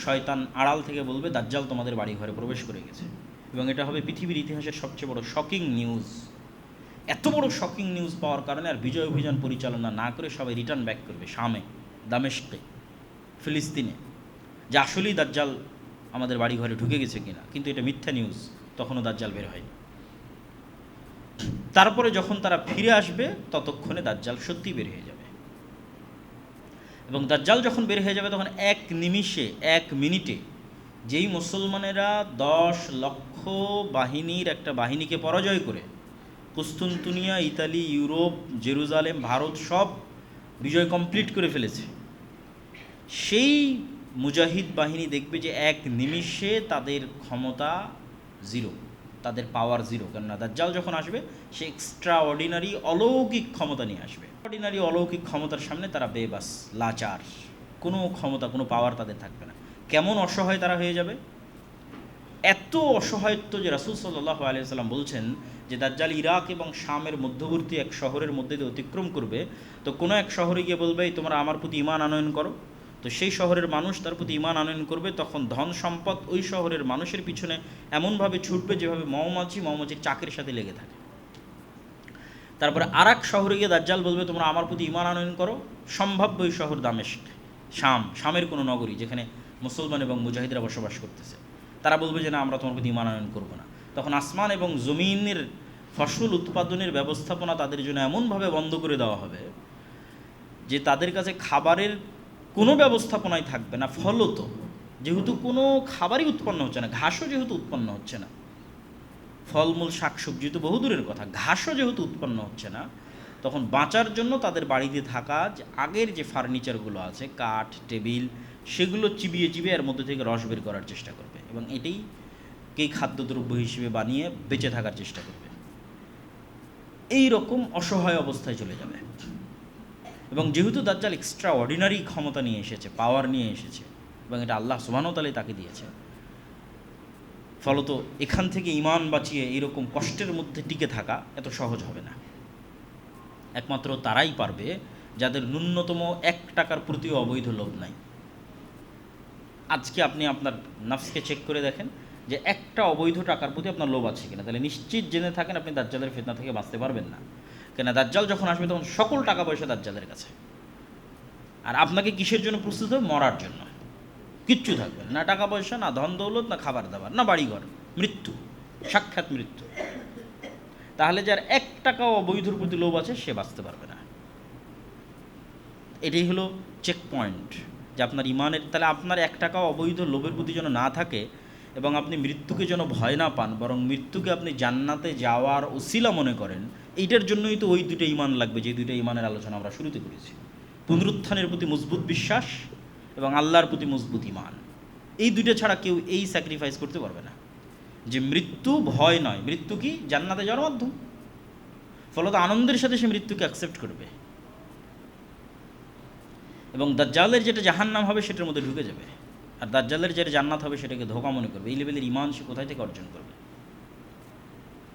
শয়তান আড়াল থেকে বলবে দাজ্জাল তোমাদের বাড়ি ঘরে প্রবেশ করে গেছে। এবং এটা হবে পৃথিবীর ইতিহাসের সবচেয়ে বড় শকিং নিউজ। এত বড় শকিং নিউজ পাওয়ার কারণে আর বিজয় অভিযান পরিচালনা না করে সবাই রিটার্ন ব্যাক করবে শামে, দামেস্কে, ফিলিস্তিনে, যে আসলেই দাজ্জাল আমাদের বাড়ি ঘরে ঢুকে গেছে কিনা। কিন্তু এটা মিথ্যা নিউজ, তখনও দাজ্জাল বের হয়নি। তারপরে যখন তারা ফিরে আসবে ততক্ষণে দাজ্জাল সত্যি বের হয়ে যাবে। এবং দাজ্জাল যখন বের হয়ে যাবে তখন এক নিমিষে, এক মিনিটে যেই মুসলমানেরা 10 লক্ষ বাহিনীর একটা বাহিনীকে পরাজয় করে কুস্তুনতুনিয়া, ইতালি, ইউরোপ, জেরুজালেম, ভারত সব বিজয় কমপ্লিট করে ফেলেছে, সেই মুজাহিদ বাহিনী দেখবে যে এক নিমিষে তাদের ক্ষমতা জিরো, তাদের পাওয়ার জিরো। কেননা দাজ্জাল যখন আসবে সে এক্সট্রা অর্ডিনারি অলৌকিক ক্ষমতা নিয়ে আসবে। অর্ডিনারি অলৌকিক ক্ষমতার সামনে তারা বেবাস, লাচার, কোনো ক্ষমতা, কোনো পাওয়ার তাদের থাকবে না। কেমন অসহায় তারা হয়ে যাবে, এত অসহায়ত্ব যে রাসূল সাল্লাল্লাহু আলাইহি ওয়াসাল্লাম বলছেন যে দাজ্জাল ইরাক এবং শামের মধ্যবর্তী এক শহরের মধ্যে দিয়ে অতিক্রম করবে, তো কোনো এক শহরে গিয়ে বলবে তোমরা আমার প্রতি ঈমান আনয়ন করো, তো সেই শহরের মানুষ তার প্রতি ঈমান আনয়ন করবে। তখন ধন সম্পদ ওই শহরের মানুষের পিছনে এমনভাবে ছুটবে যেভাবে মৌমাছির চাকের সাথে লেগে থাকে। তারপরে আর এক শহরে গিয়ে দাজ্জাল বলবে তোমরা আমার প্রতি ঈমান আনয়ন করো, সম্ভাব্য ওই শহর দামেস্ক, শামের কোনো নগরী যেখানে মুসলমান এবং মুজাহিদরা বসবাস করতেছে, তারা বলবে যে না, আমরা তোমার প্রতি ঈমান আনয়ন করবো না। তখন আসমান এবং জমিনের ফসল উৎপাদনের ব্যবস্থাপনা তাদের জন্য এমনভাবে বন্ধ করে দেওয়া হবে যে তাদের কাছে খাবারের কোনো ব্যবস্থাপনাই থাকবে না। ফলত যেহেতু কোনো খাবারই উৎপন্ন হচ্ছে না, ঘাসও যেহেতু উৎপন্ন হচ্ছে না, ফলমূল শাকসবজি তো বহু দূরের কথা, ঘাসও যেহেতু উৎপন্ন হচ্ছে না, তখন বাঁচার জন্য তাদের বাড়িতে থাকা যে আগের যে ফার্নিচারগুলো আছে, কাঠ, টেবিল, সেগুলো চিবিয়ে চিবিয়ে এর মধ্যে থেকে রস বের করার চেষ্টা করবে এবং এটাই কেই খাদ্যদ্রব্য হিসেবে বানিয়ে বেঁচে থাকার চেষ্টা করবে। এই রকম অসহায় অবস্থায় চলে যাবে। এবং যেহেতু দাজ্জাল এক্সট্রা অর্ডিনারি ক্ষমতা নিয়ে এসেছে, পাওয়ার নিয়ে এসেছে, এবং এটা আল্লাহ সুবহানাহু ওয়া তাআলাই তাকে দিয়েছে, ফলত এখান থেকে ঈমান বাঁচিয়ে এরকম কষ্টের মধ্যে টিকে থাকা এত সহজ হবে না। একমাত্র তারাই পারবে যাদের ন্যূনতম 1 টাকার প্রতিও অবৈধ লোভ নাই। আজকে আপনি আপনার নাফসকে চেক করে দেখেন যে একটা অবৈধ টাকার প্রতি আপনার লোভ আছে কিনা, তাহলে নিশ্চিত জেনে থাকেন আপনি দাজ্জালের ফিতনা থেকে বাঁচতে পারবেন না। কেন দাজ্জাল যখন আসবে তখন সকল টাকা পয়সা দাজ্জালের কাছে, আর আপনাকে কিসের জন্য প্রস্তুত হবে? মরার জন্য। কিচ্ছু থাকবে না, টাকা পয়সা, না ধন দৌলত, না খাবার দাবার, না বাড়িঘর, মৃত্যু, সাক্ষাৎ মৃত্যু। তাহলে যার 1 টাকাও অবৈধর প্রতি লোভ আছে সে বাঁচতে পারবে না। এটাই হলো চেক পয়েন্ট যে আপনার ইমানের, তাহলে আপনার 1 টাকাও অবৈধ লোভের প্রতি যেন না থাকে এবং আপনি মৃত্যুকে যেন ভয় না পান, বরং মৃত্যুকে আপনি জান্নাতে যাওয়ার ওসিলা মনে করেন। এইটার জন্যই তো ওই দুটো ইমান লাগবে, যে দুটো ইমানের আলোচনা আমরা শুরুতে করেছি। পুনরুত্থানের প্রতি মজবুত বিশ্বাস এবং আল্লাহর প্রতি মজবুত ইমান, এই দুটো ছাড়া কেউ এই স্যাক্রিফাইস করতে পারবে না। যে মৃত্যু ভয় নয়, মৃত্যু কি জান্নাতে যাওয়ার মাধ্যম, ফলত আনন্দের সাথে সে মৃত্যুকে অ্যাকসেপ্ট করবে এবং দাজ্জালের যেটা জাহান্নাম হবে সেটার মধ্যে ঢুকে যাবে, আর দাজ্জালের যেটা জান্নাত হবে সেটাকে ধোঁকা মনে করবে। এই লেভেলের ইমান সে কোথায় থেকে অর্জন করবে?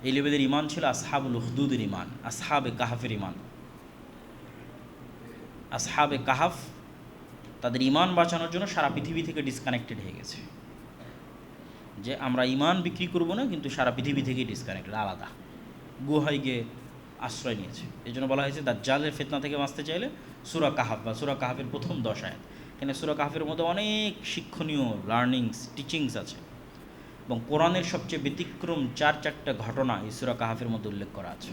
এই লেভেলের ইমান ছিল আসহাবুল উখদুদের ইমান, আসহাবে কাহাফের ইমান। আসহাবে কাহাফ তাদের ইমান বাঁচানোর জন্য সারা পৃথিবী থেকে ডিসকানেক্টেড হয়ে গেছে, যে আমরা ইমান বিক্রি করব না, কিন্তু সারা পৃথিবী থেকেই ডিসকানেক্টেড, আলাদা গুহায় গিয়ে আশ্রয় নিয়েছে। এই জন্য বলা হয়েছে দাজ্জালের ফিতনা থেকে বাঁচতে চাইলে সূরা কাহাফ বা সূরা কাহাফের প্রথম 10 আয়াত, কেন সূরা কাহাফের মধ্যে অনেক শিক্ষণীয় লার্নিংস, টিচিংস আছে এবং কোরআনের সবচেয়ে ব্যতিক্রম 4-4টা ঘটনা এই সূরা কাহাফের মধ্যে উল্লেখ করা আছে।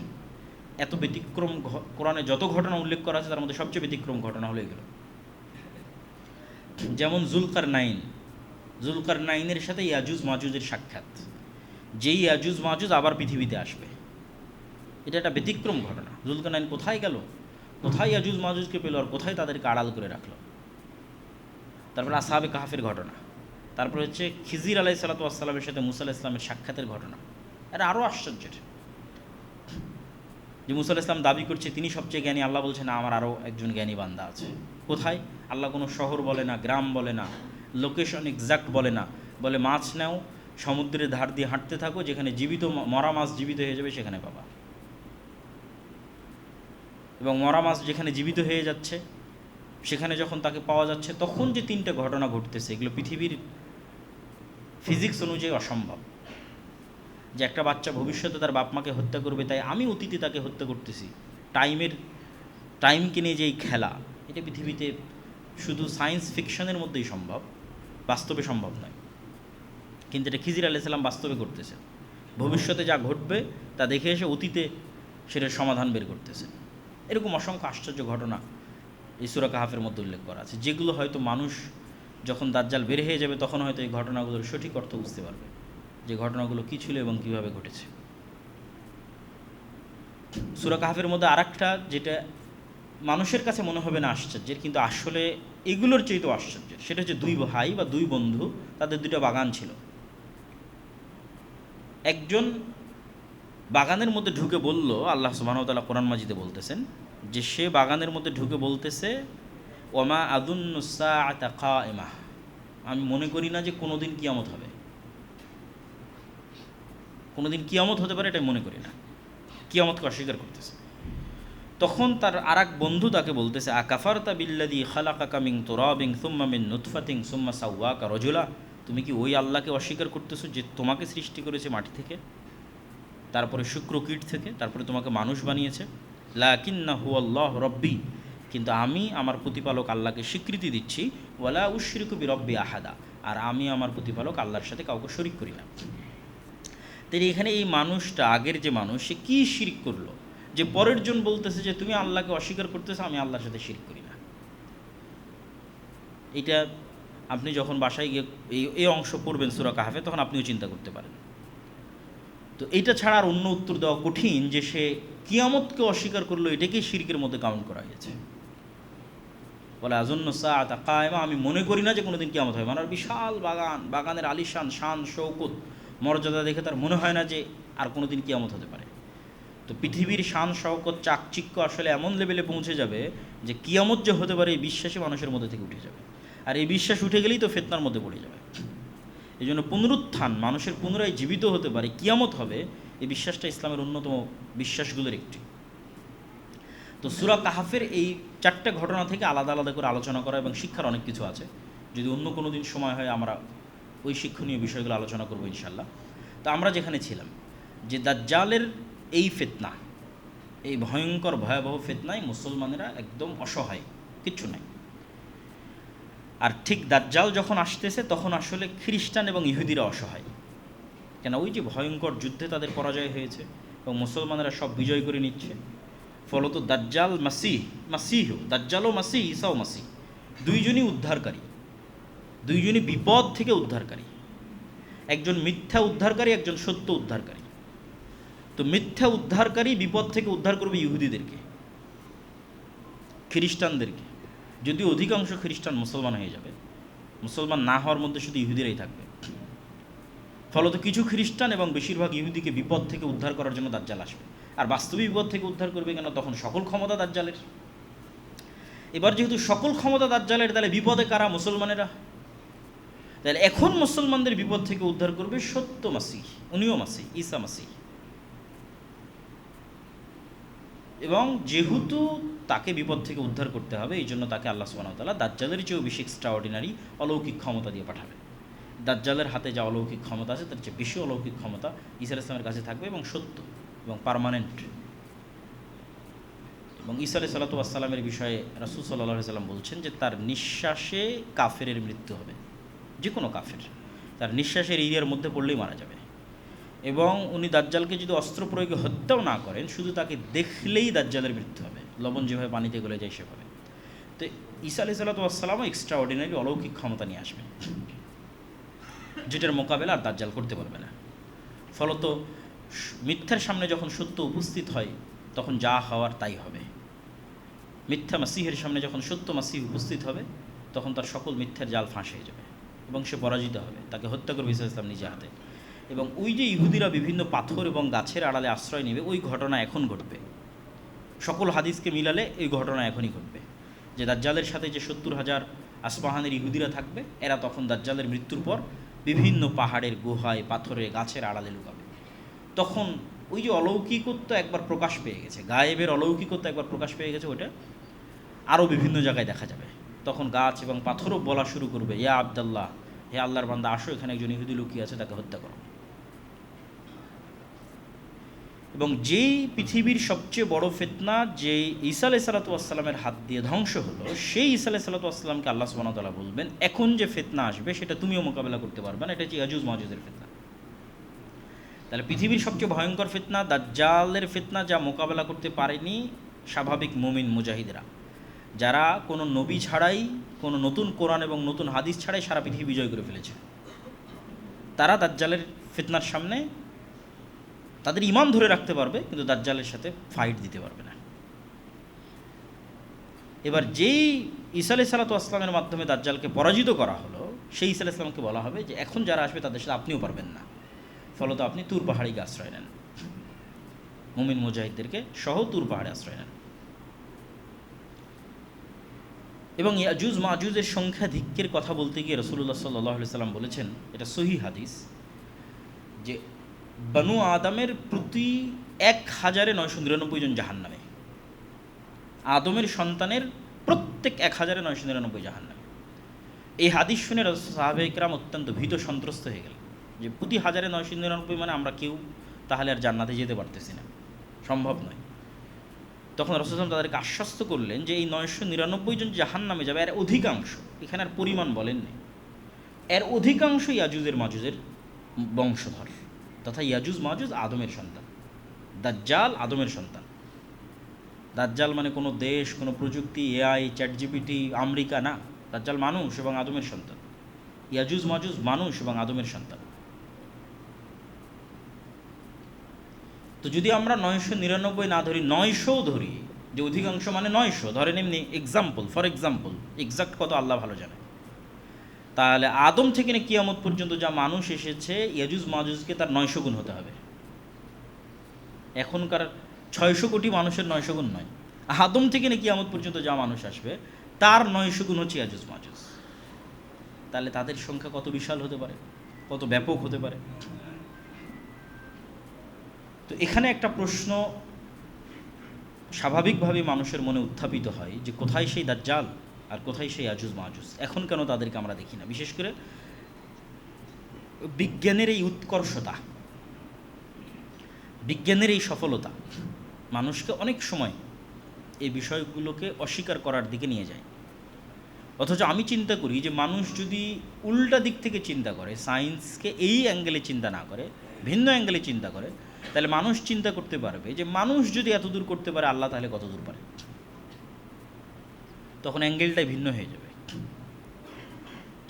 এত ব্যতিক্রম কোরআনে যত ঘটনা উল্লেখ করা আছে তার মধ্যে সবচেয়ে ব্যতিক্রম ঘটনা হলো এগুলো। যেমন জুলকারনাইনের সাথে ইয়াজুজ মাজুজের সাক্ষাৎ, যেই ইয়াজুজ মাজুজ আবার পৃথিবীতে আসবে, এটা একটা ব্যতিক্রম ঘটনা। জুলকারনাইন কোথায় গেল, কোথায় ইয়াজুজ মাজুজকে পেল, আর কোথায় তাদেরকে আড়াল করে রাখলো। তারপরে আসহাবে কাহাফের ঘটনা, তারপরে হচ্ছে খিজির আলাইহিস সালাতু ওয়াস সালামের সাথে মুসা আলাইহিস সালামের সাক্ষাতের ঘটনা। এটা আরও আশ্চর্যের, যে মুসা আলাইহিস সালাম দাবি করছে তিনি সবচেয়ে জ্ঞানী, আল্লাহ বলছে না আমার আরও একজন জ্ঞানী বান্দা আছে। কোথায়? আল্লাহ কোনো শহর বলে না, গ্রাম বলে না, লোকেশন এক্সাক্ট বলে না, বলে মাছ নাও, সমুদ্রের ধার দিয়ে হাঁটতে থাকো, যেখানে জীবিত মরা মাছ জীবিত হয়ে যাবে সেখানে পাবা। এবং মরা মাছ যেখানে জীবিত হয়ে যাচ্ছে সেখানে যখন তাকে পাওয়া যাচ্ছে, তখন যে 3টে ঘটনা ঘটতেছে, এগুলো পৃথিবীর ফিজিক্স অনুযায়ী অসম্ভব। যে একটা বাচ্চা ভবিষ্যতে তার বাপ মাকে হত্যা করবে, তাই আমি অতীতে তাকে হত্যা করতেছি, টাইমকে নিয়ে যে এই খেলা, এটা পৃথিবীতে শুধু সায়েন্স ফিকশনের মধ্যেই সম্ভব, বাস্তবে সম্ভব নয়। কিন্তু এটা খিজির আলাইহিস সালাম বাস্তবে করতেছে, ভবিষ্যতে যা ঘটবে তা দেখে এসে অতীতে সেটার সমাধান বের করতেছে। এরকম অসংখ্য আশ্চর্য ঘটনা এই সূরা কাহাফের মধ্যে উল্লেখ করা আছে, যেগুলো হয়তো মানুষ যখন দাজ্জাল বের হয়ে যাবে তখন হয়তো এই ঘটনাগুলোর সঠিক অর্থ বুঝতে পারবে, যে ঘটনাগুলো কী ছিল এবং কীভাবে ঘটেছে। সূরা কাহাফের মধ্যে আরেকটা যেটা মানুষের কাছে মনে হবে না আশ্চর্যের, কিন্তু আসলে এগুলোর চেয়েও আশ্চর্যের, সেটা হচ্ছে 2 ভাই বা 2 বন্ধু, তাদের 2টা বাগান ছিল। একজন বাগানের মধ্যে ঢুকে বলল, আল্লাহ সুবহানাহু ওয়া তাআলা কোরআন মাজিদে বলতেছেন যে সে বাগানের মধ্যে ঢুকে বলতেছে, ওমা আযুন্নুস সাআতা কায়িমা, আমি মনে করি না যে কোনোদিন কিয়ামত হবে, কোনোদিন কিয়ামত হতে পারে এটা মনে করি না, কিয়ামতকে অস্বীকার করতেছে। তখন তার আরেক বন্ধু তাকে বলতেছে, আকাফারতা বিল্লাযী খালাকাকা মিন তুরাবিন সুম্মা মিন নুতফাতিন সুম্মা সাওয়াকা রাজুলা, তুমি কি ওই আল্লাহকে অস্বীকার করতেছো যে তোমাকে সৃষ্টি করেছে মাটি থেকে, তারপরে শুক্রকীট থেকে, তারপরে তোমাকে মানুষ বানিয়েছে। লাকিন্নাহু আল্লাহু রব্বি, কিন্তু আমি আমার প্রতিপালক আল্লাহকে স্বীকৃতি দিচ্ছি, ওয়ালা উশরিকু বিরব্বি আহাদা, আর আমি আমার প্রতিপালক আল্লাহর সাথে কাউকে শরিক করি না। তাই এখানে এই মানুষটা, আগের যে মানুষ, সে কী শিরক করলো যে পরের জন বলতেছে যে তুমি আল্লাহকে অস্বীকার করতেছো, আমি আল্লাহর সাথে শিরক করি না। এটা আপনি যখন বাসায় গিয়ে এই অংশ পড়বেন সূরা কাহাফে, তখন আপনিও চিন্তা করতে পারেন। তো এইটা ছাড়া আর অন্য উত্তর দেওয়া কঠিন, যে সে কিয়ামতকে অস্বীকার করলো, এটাকেই শিরকের মধ্যে কাউন্ট করা হয়েছে। বলে আযুন্নুস সাআতা কায়িমা, আমি মনে করি না যে কোনোদিন কিয়ামত হবে। মানে বিশাল বাগানের আলিশান শান শৌকত মর্যাদা দেখে তার মনে হয় না যে আর কোনোদিন কিয়ামত হতে পারে। তো পৃথিবীর শান শৌকত চাকচিক্য আসলে এমন লেভেলে পৌঁছে যাবে যে কিয়ামত যে হতে পারে এই বিশ্বাসই মানুষের মধ্যে থেকে উঠে যাবে, আর এই বিশ্বাস উঠে গেলেই তো ফিতনার মধ্যে পড়ে যাবে। এই জন্য পুনরুত্থান, মানুষের পুনরায় জীবিত হতে পারে, কিয়ামত হবে, এই বিশ্বাসটা ইসলামের অন্যতম বিশ্বাসগুলোর একটি। তো সূরা কাহাফের এই 4টে ঘটনা থেকে আলাদা আলাদা করে আলোচনা করা এবং শিক্ষার অনেক কিছু আছে, যদি অন্য কোনো দিন সময় হয় আমরা ওই শিক্ষণীয় বিষয়গুলো আলোচনা করবো ইনশাল্লাহ। তো আমরা যেখানে ছিলাম, যে দাজ্জালের এই ফিতনা, এই ভয়ঙ্কর ভয়াবহ ফিতনায় মুসলমানেরা একদম অসহায়, কিচ্ছু নাই। আর ঠিক দাজ্জাল যখন আসতেছে তখন আসলে খ্রিস্টান এবং ইহুদিরা অসহায়, কেন ওই যে ভয়ঙ্কর যুদ্ধে তাদের পরাজয় হয়েছে, এবং মুসলমানেরা সব বিজয় করে নিচ্ছে। ফলত দাজ্জাল মাসিহ, দাজ্জালও মাসিহ, ঈসাও মাসিহ, দুইজনই উদ্ধারকারী, দুইজনই বিপদ থেকে উদ্ধারকারী। একজন মিথ্যা উদ্ধারকারী, একজন সত্য উদ্ধারকারী। তো মিথ্যা উদ্ধারকারী বিপদ থেকে উদ্ধার করবে ইহুদিদেরকে, খ্রিস্টানদেরকে। যদিও অধিকাংশ খ্রিস্টান মুসলমান হয়ে যাবে, মুসলমান না হওয়ার মধ্যে শুধু ইহুদিরাই থাকবে। ফলত কিছু খ্রিস্টান এবং বেশিরভাগ ইহুদিকে বিপদ থেকে উদ্ধার করার জন্য দাজ্জাল আসবে। আর বাস্তবিক বিপদ থেকে উদ্ধার করবে কেন? তখন সকল ক্ষমতা দাজ্জালের। এবার যেহেতু সকল ক্ষমতা দাজ্জালের, তাহলে বিপদে কারা? মুসলমানেরা। তাহলে এখন মুসলমানদের বিপদ থেকে উদ্ধার করবে সত্য মাসিহ, উনিও মাসিহ, ঈসা মাসিহ। এবং যেহেতু তাকে বিপদ থেকে উদ্ধার করতে হবে, এই জন্য তাকে আল্লাহ সুবহানাহু ওয়া তাআলা দাজ্জালের চেয়েও বেশি এক্সট্রাঅর্ডিনারি অলৌকিক ক্ষমতা দিয়ে পাঠাবে। দাজ্জালের হাতে যা অলৌকিক ক্ষমতা আছে তার চেয়ে বেশি অলৌকিক ক্ষমতা ঈসা আলাইহিস সালামের কাছে থাকবে, এবং সত্য এবং পার্মানেন্ট। এবং ঈসা আলাইহিস সালামের বিষয়ে রাসূল সাল্লাল্লাহু আলাইহি ওয়াসাল্লাম বলছেন যে তার নিঃশ্বাসে কাফেরের মৃত্যু হবে, যে কোনো কাফের তার নিঃশ্বাসের এরিয়ার মধ্যে পড়লেই মারা যাবে। এবং উনি দাজ্জালকে যদি অস্ত্র প্রয়োগে হত্যাও না করেন, শুধু তাকে দেখলেই দাজ্জালের মৃত্যু হবে, লবণ যেভাবে পানিতে গলে যায় সেভাবে। তো ঈসা আলাইহিস সালামও এক্সট্রা অর্ডিনারি অলৌকিক ক্ষমতা নিয়ে আসবে, যেটার মোকাবেলা আর দাজ্জাল করতে পারবে না। ফলত মিথ্যার সামনে যখন সত্য উপস্থিত হয়, তখন যা হওয়ার তাই হবে। মিথ্যা মাসিহের সামনে যখন সত্য মাসিহ উপস্থিত হবে, তখন তার সকল মিথ্যার জাল ফাঁস হয়ে যাবে এবং সে পরাজিত হবে, তাকে হত্যা করবে ঈসা আলাইহিস সালাম নিজে হাতে। এবং ওই যে ইহুদিরা বিভিন্ন পাথর এবং গাছের আড়ালে আশ্রয় নেবে, ওই ঘটনা এখন ঘটবে। সকল হাদিসকে মিলালে এই ঘটনা এখনই ঘটবে, যে দাজ্জালের সাথে যে 70,000 আসপাহানের ইহুদিরা থাকবে, এরা তখন দাজ্জালের মৃত্যুর পর বিভিন্ন পাহাড়ের গুহায়, পাথরে, গাছের আড়ালে লুকাবে। তখন ওই যে অলৌকিকত্ব একবার প্রকাশ পেয়ে গেছে, গায়েবের অলৌকিকত্ব একবার প্রকাশ পেয়ে গেছে, ওটা আরও বিভিন্ন জায়গায় দেখা যাবে। তখন গাছ এবং পাথরও বলা শুরু করবে, ইয়া আবদাল্লাহ, হে আল্লাহর বান্দা, আসো, এখানে একজন ইহুদি লুকিয়ে আছে, তাকে হত্যা করো। এবং যেই পৃথিবীর সবচেয়ে বড় ফিতনা যে ঈসা আলাইহিস সালামের হাত দিয়ে ধ্বংস হলো, সেই ঈসা আলাইহিস সালামকে আল্লাহ সুবহানাহু ওয়া তাআলা বলবেন, এখন যে ফিতনা আসবে সেটা তুমিও মোকাবেলা করতে পারবে না, এটা হচ্ছে ইয়াজুজ মাজুজের ফিতনা। তাহলে পৃথিবীর সবচেয়ে ভয়ঙ্কর ফিতনা দাজ্জালের ফিতনা, যা মোকাবেলা করতে পারেনি স্বাভাবিক মুমিন মুজাহিদরা, যারা কোনো নবী ছাড়াই, কোনো নতুন কোরআন এবং নতুন হাদিস ছাড়াই সারা পৃথিবী বিজয় করে ফেলেছে। তারা দাজ্জালের ফিতনার সামনে তাদের ইমান ধরে রাখতে পারবে, কিন্তু দাজ্জালের সাথে ফাইট দিতে পারবে না। এবার যেই ঈসা আলাইহিস সালামের মাধ্যমে দাজ্জালকে পরাজিত করা হলো, সেই ঈসা আলাইহিস সালামকে বলা হবে যে এখন যারা আসবে তাদের সাথে আপনিও পারবেন না, ফলত আপনি তুর পাহাড়ে গিয়ে আশ্রয় নেন, মুমিন মুজাহিদদেরকে সহ তুর পাহাড়ে আশ্রয় নেন। এবং ইয়াজুজ মাজুজের সংখ্যাধিক্যের কথা বলতে গিয়ে রাসূলুল্লাহ সাল্লাল্লাহু আলাইহি ওয়াসাল্লাম বলেছেন, এটা সহিহ হাদিস, যে বনু আদমের প্রতি 1999 জন জাহান্নামে, আদমের সন্তানের প্রত্যেক 1999 জাহান্নামে। এই হাদিস শুনে সাহাবায়ে কেরাম অত্যন্ত ভীত সন্ত্রস্ত হয়ে গেলেন, যে প্রতি 1999 মানে আমরা কেউ তাহলে আর জান্নাতে যেতে পারতেছি না, সম্ভব নয়। তখন রাসূল সাল্লাল্লাহু আলাইহি ওয়াসাল্লাম তাদেরকে আশ্বস্ত করলেন যে এই 999 জন জাহান্নামে যাবে, এর অধিকাংশ, এখানে আর পরিমাণ বলেননি, এর অধিকাংশ ইয়াজুজের মাজুজের বংশধর, তথা ইয়াজুজ মাজুজ আদমের সন্তান, দাজ্জাল আদমের সন্তান। দাজ্জাল মানে কোনো দেশ, কোনো প্রযুক্তি, এআই, চ্যাটজিপিটি, আমেরিকা না, দাজ্জাল মানুষ এবং আদমের সন্তান। ইয়াজুজ মাজুজ মানুষ এবং আদমের সন্তান। তো যদি আমরা 999 না ধরি, 900 ধরি, যে অধিকাংশ মানে 900 ধরেন, এমনি এক্সাম্পল, ফর এক্সাম্পল, এক্সাক্ট কত আল্লাহ ভালো জানে, তাহলে আদম থেকে নিয়ে কিয়ামত পর্যন্ত যা মানুষ এসেছে, ইয়াজুজ মাজুজকে তার 900 গুণ হতে হবে। এখনকার 600 কোটি মানুষের 900 গুণ নয়, আদম থেকে নিয়ে কিয়ামত পর্যন্ত যা মানুষ আসবে তার 900 গুণ হচ্ছে ইয়াজুজ মাজুজ। তাহলে তাদের সংখ্যা কত বিশাল হতে পারে, কত ব্যাপক হতে পারে। তো এখানে একটা প্রশ্ন স্বাভাবিকভাবে মানুষের মনে উত্থাপিত হয়, যে কোথায় সেই দাজ্জাল আর কোথায় সেই ইয়াজুজ মাজুজ, এখন কেন তাদেরকে আমরা দেখি না? বিশেষ করে বিজ্ঞানের এই উৎকর্ষতা, বিজ্ঞানের এই সফলতা মানুষকে অনেক সময় এই বিষয়গুলোকে অস্বীকার করার দিকে নিয়ে যায়। অথচ আমি চিন্তা করি যে মানুষ যদি উল্টা দিক থেকে চিন্তা করে, সায়েন্সকে এই অ্যাঙ্গেলে চিন্তা না করে, ভিন্ন অ্যাঙ্গেলে চিন্তা করে, তাহলে মানুষ চিন্তা করতে পারবে যে মানুষ যদি এত দূর করতে পারে, আল্লাহ তাহলে কত দূর পারে। তখন অ্যাঙ্গেলটাই ভিন্ন হয়ে যাবে,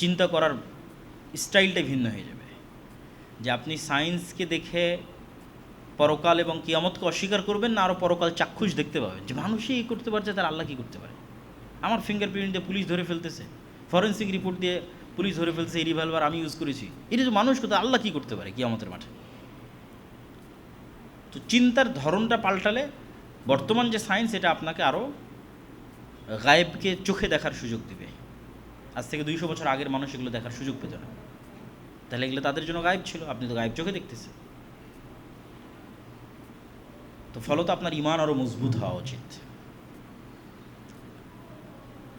চিন্তা করার স্টাইলটাই ভিন্ন হয়ে যাবে। যে আপনি সায়েন্সকে দেখে পরকাল এবং কিয়ামতকে অস্বীকার করবেন না, আরও পরকাল চাক্ষুষ দেখতে পাবেন যে মানুষই এই করতে পারছে, তার আল্লাহ কী করতে পারে। আমার ফিঙ্গারপ্রিন্ট দিয়ে পুলিশ ধরে ফেলতেছে, ফরেন্সিক রিপোর্ট দিয়ে পুলিশ ধরে ফেলছে, এই রিভলভার আমি ইউজ করেছি, এটা তো মানুষ কোথাও, আল্লাহ কী করতে পারে কিয়ামতের মাঠে। তো চিন্তার ধরনটা পাল্টালে বর্তমান যে সায়েন্স, এটা আপনাকে আরও গায়েবকে চোখে দেখার সুযোগ দেবে। আজ থেকে 200 বছর আগের মানুষ এগুলো দেখার সুযোগ পেত না, তাহলে এগুলো তাদের জন্য গায়েব ছিল, আপনি তো গায়েব চোখে দেখতেছেন। তো ফলত আপনার ঈমান আরও মজবুত হওয়া উচিত।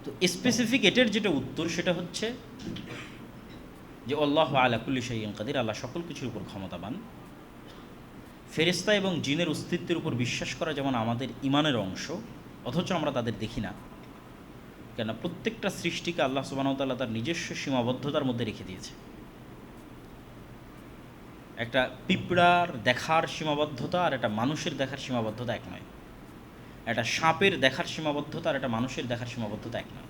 তো স্পেসিফিক এটার যেটা উত্তর সেটা হচ্ছে যে আল্লাহু আলা কুল্লি শাইইন কাদির, আল্লাহ সকল কিছুর উপর ক্ষমতাবান। ফেরেশতা এবং জিনের অস্তিত্বের উপর বিশ্বাস করা যেমন আমাদের ঈমানের অংশ, অথচ আমরা তাদের দেখি না, কেন প্রত্যেকটা সৃষ্টিকে আল্লাহ সুবহানাহু ওয়া তাআলা তার নিজস্ব সীমাবদ্ধতার মধ্যে রেখে দিয়েছে। একটা পিঁপড়ার দেখার সীমাবদ্ধতা আর একটা মানুষের দেখার সীমাবদ্ধতা এক নয়, একটা সাপের দেখার সীমাবদ্ধতা আর একটা মানুষের দেখার সীমাবদ্ধতা এক নয়।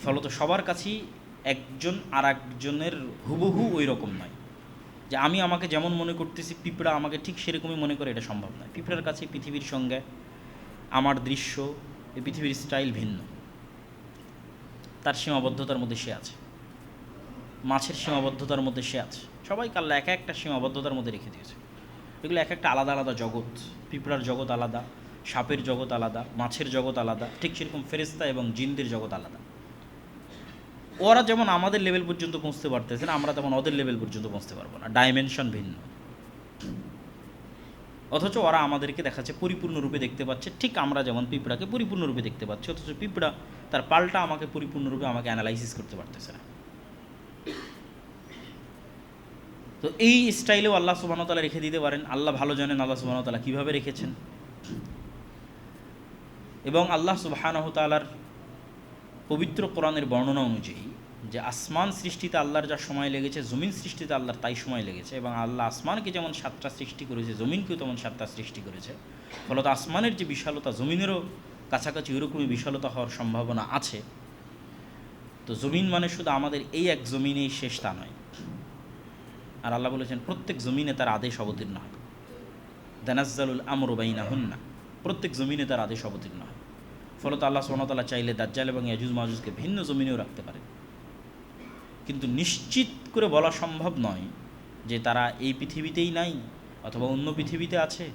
ফলত সবার কাছেই একজন আর একজনের হুবহু ওই রকম নয়, যে আমি আমাকে যেমন মনে করতেছি পিঁপড়া আমাকে ঠিক সেরকমই মনে করে, এটা সম্ভব নয়। পিঁপড়ার কাছে পৃথিবীর সঙ্গে আমার দৃশ্য, এই পৃথিবীর স্টাইল ভিন্ন, তার সীমাবদ্ধতার মধ্যে সে আছে, মাছের সীমাবদ্ধতার মধ্যে সে আছে। সবাইকে আল্লাহ এক একটা সীমাবদ্ধতার মধ্যে রেখে দিয়েছে। এগুলো এক একটা আলাদা আলাদা জগৎ, পিঁপড়ার জগৎ আলাদা, সাপের জগৎ আলাদা, মাছের জগৎ আলাদা, ঠিক সেরকম ফেরেশতা এবং জিনদের জগৎ আলাদা। ওরা যেমন আমাদের লেভেল পর্যন্ত পৌঁছতে পারতেছে না, আমরা তেমন ওদের লেভেল পর্যন্ত পৌঁছতে পারবো না, ডাইমেনশন ভিন্ন। অথচ ওরা আমাদেরকে দেখাচ্ছে পরিপূর্ণরূপে দেখতে পাচ্ছে, ঠিক আমরা যেমন পিঁপড়াকে পরিপূর্ণরূপে দেখতে পাচ্ছি, অথচ পিঁপড়া তার পাল্টা আমাকে পরিপূর্ণরূপে আমাকে অ্যানালাইসিস করতে পারতেছে না। তো এই স্টাইলেও আল্লাহ সুবহানাহু ওয়া তাআলা রেখে দিতে পারেন। আল্লাহ ভালো জানেন আল্লাহ সুবহানাহু ওয়া তাআলা কীভাবে রেখেছেন। এবং আল্লাহ সুবহানাহু ওয়া তাআলার পবিত্র কোরআনের বর্ণনা অনুযায়ী যে আসমান সৃষ্টিতে আল্লাহর যা সময় লেগেছে, জমিন সৃষ্টিতে আল্লাহর তাই সময় লেগেছে। এবং আল্লাহ আসমানকে যেমন 7টা সৃষ্টি করেছে, জমিনকেও তেমন 7টা সৃষ্টি করেছে। ফলত আসমানের যে বিশালতা, জমিনেরও কাছাকাছি ওইরকমই বিশালতা হওয়ার সম্ভাবনা আছে। তো জমিন মানে শুধু আমাদের এই এক জমিনেই শেষ তা নয়। আর আল্লাহ বলেছেন প্রত্যেক জমিনে তার আদেশ অবতীর্ণ হয়, তানাজ্জালুল আমরু বাইনাহুন্না, প্রত্যেক জমিনে তার আদেশ অবতীর্ণ হয়। ফলত আল্লাহ সুবহানাহু ওয়া তাআলা চাইলে দাজ্জাল এবং ইয়াজুজ মাজুজকে ভিন্ন জমিনেও রাখতে পারেন, কিন্তু নিশ্চিত করে বলা সম্ভব নয় যে তারা এই পৃথিবীতেই নাই অথবা অন্য পৃথিবীতে আছে।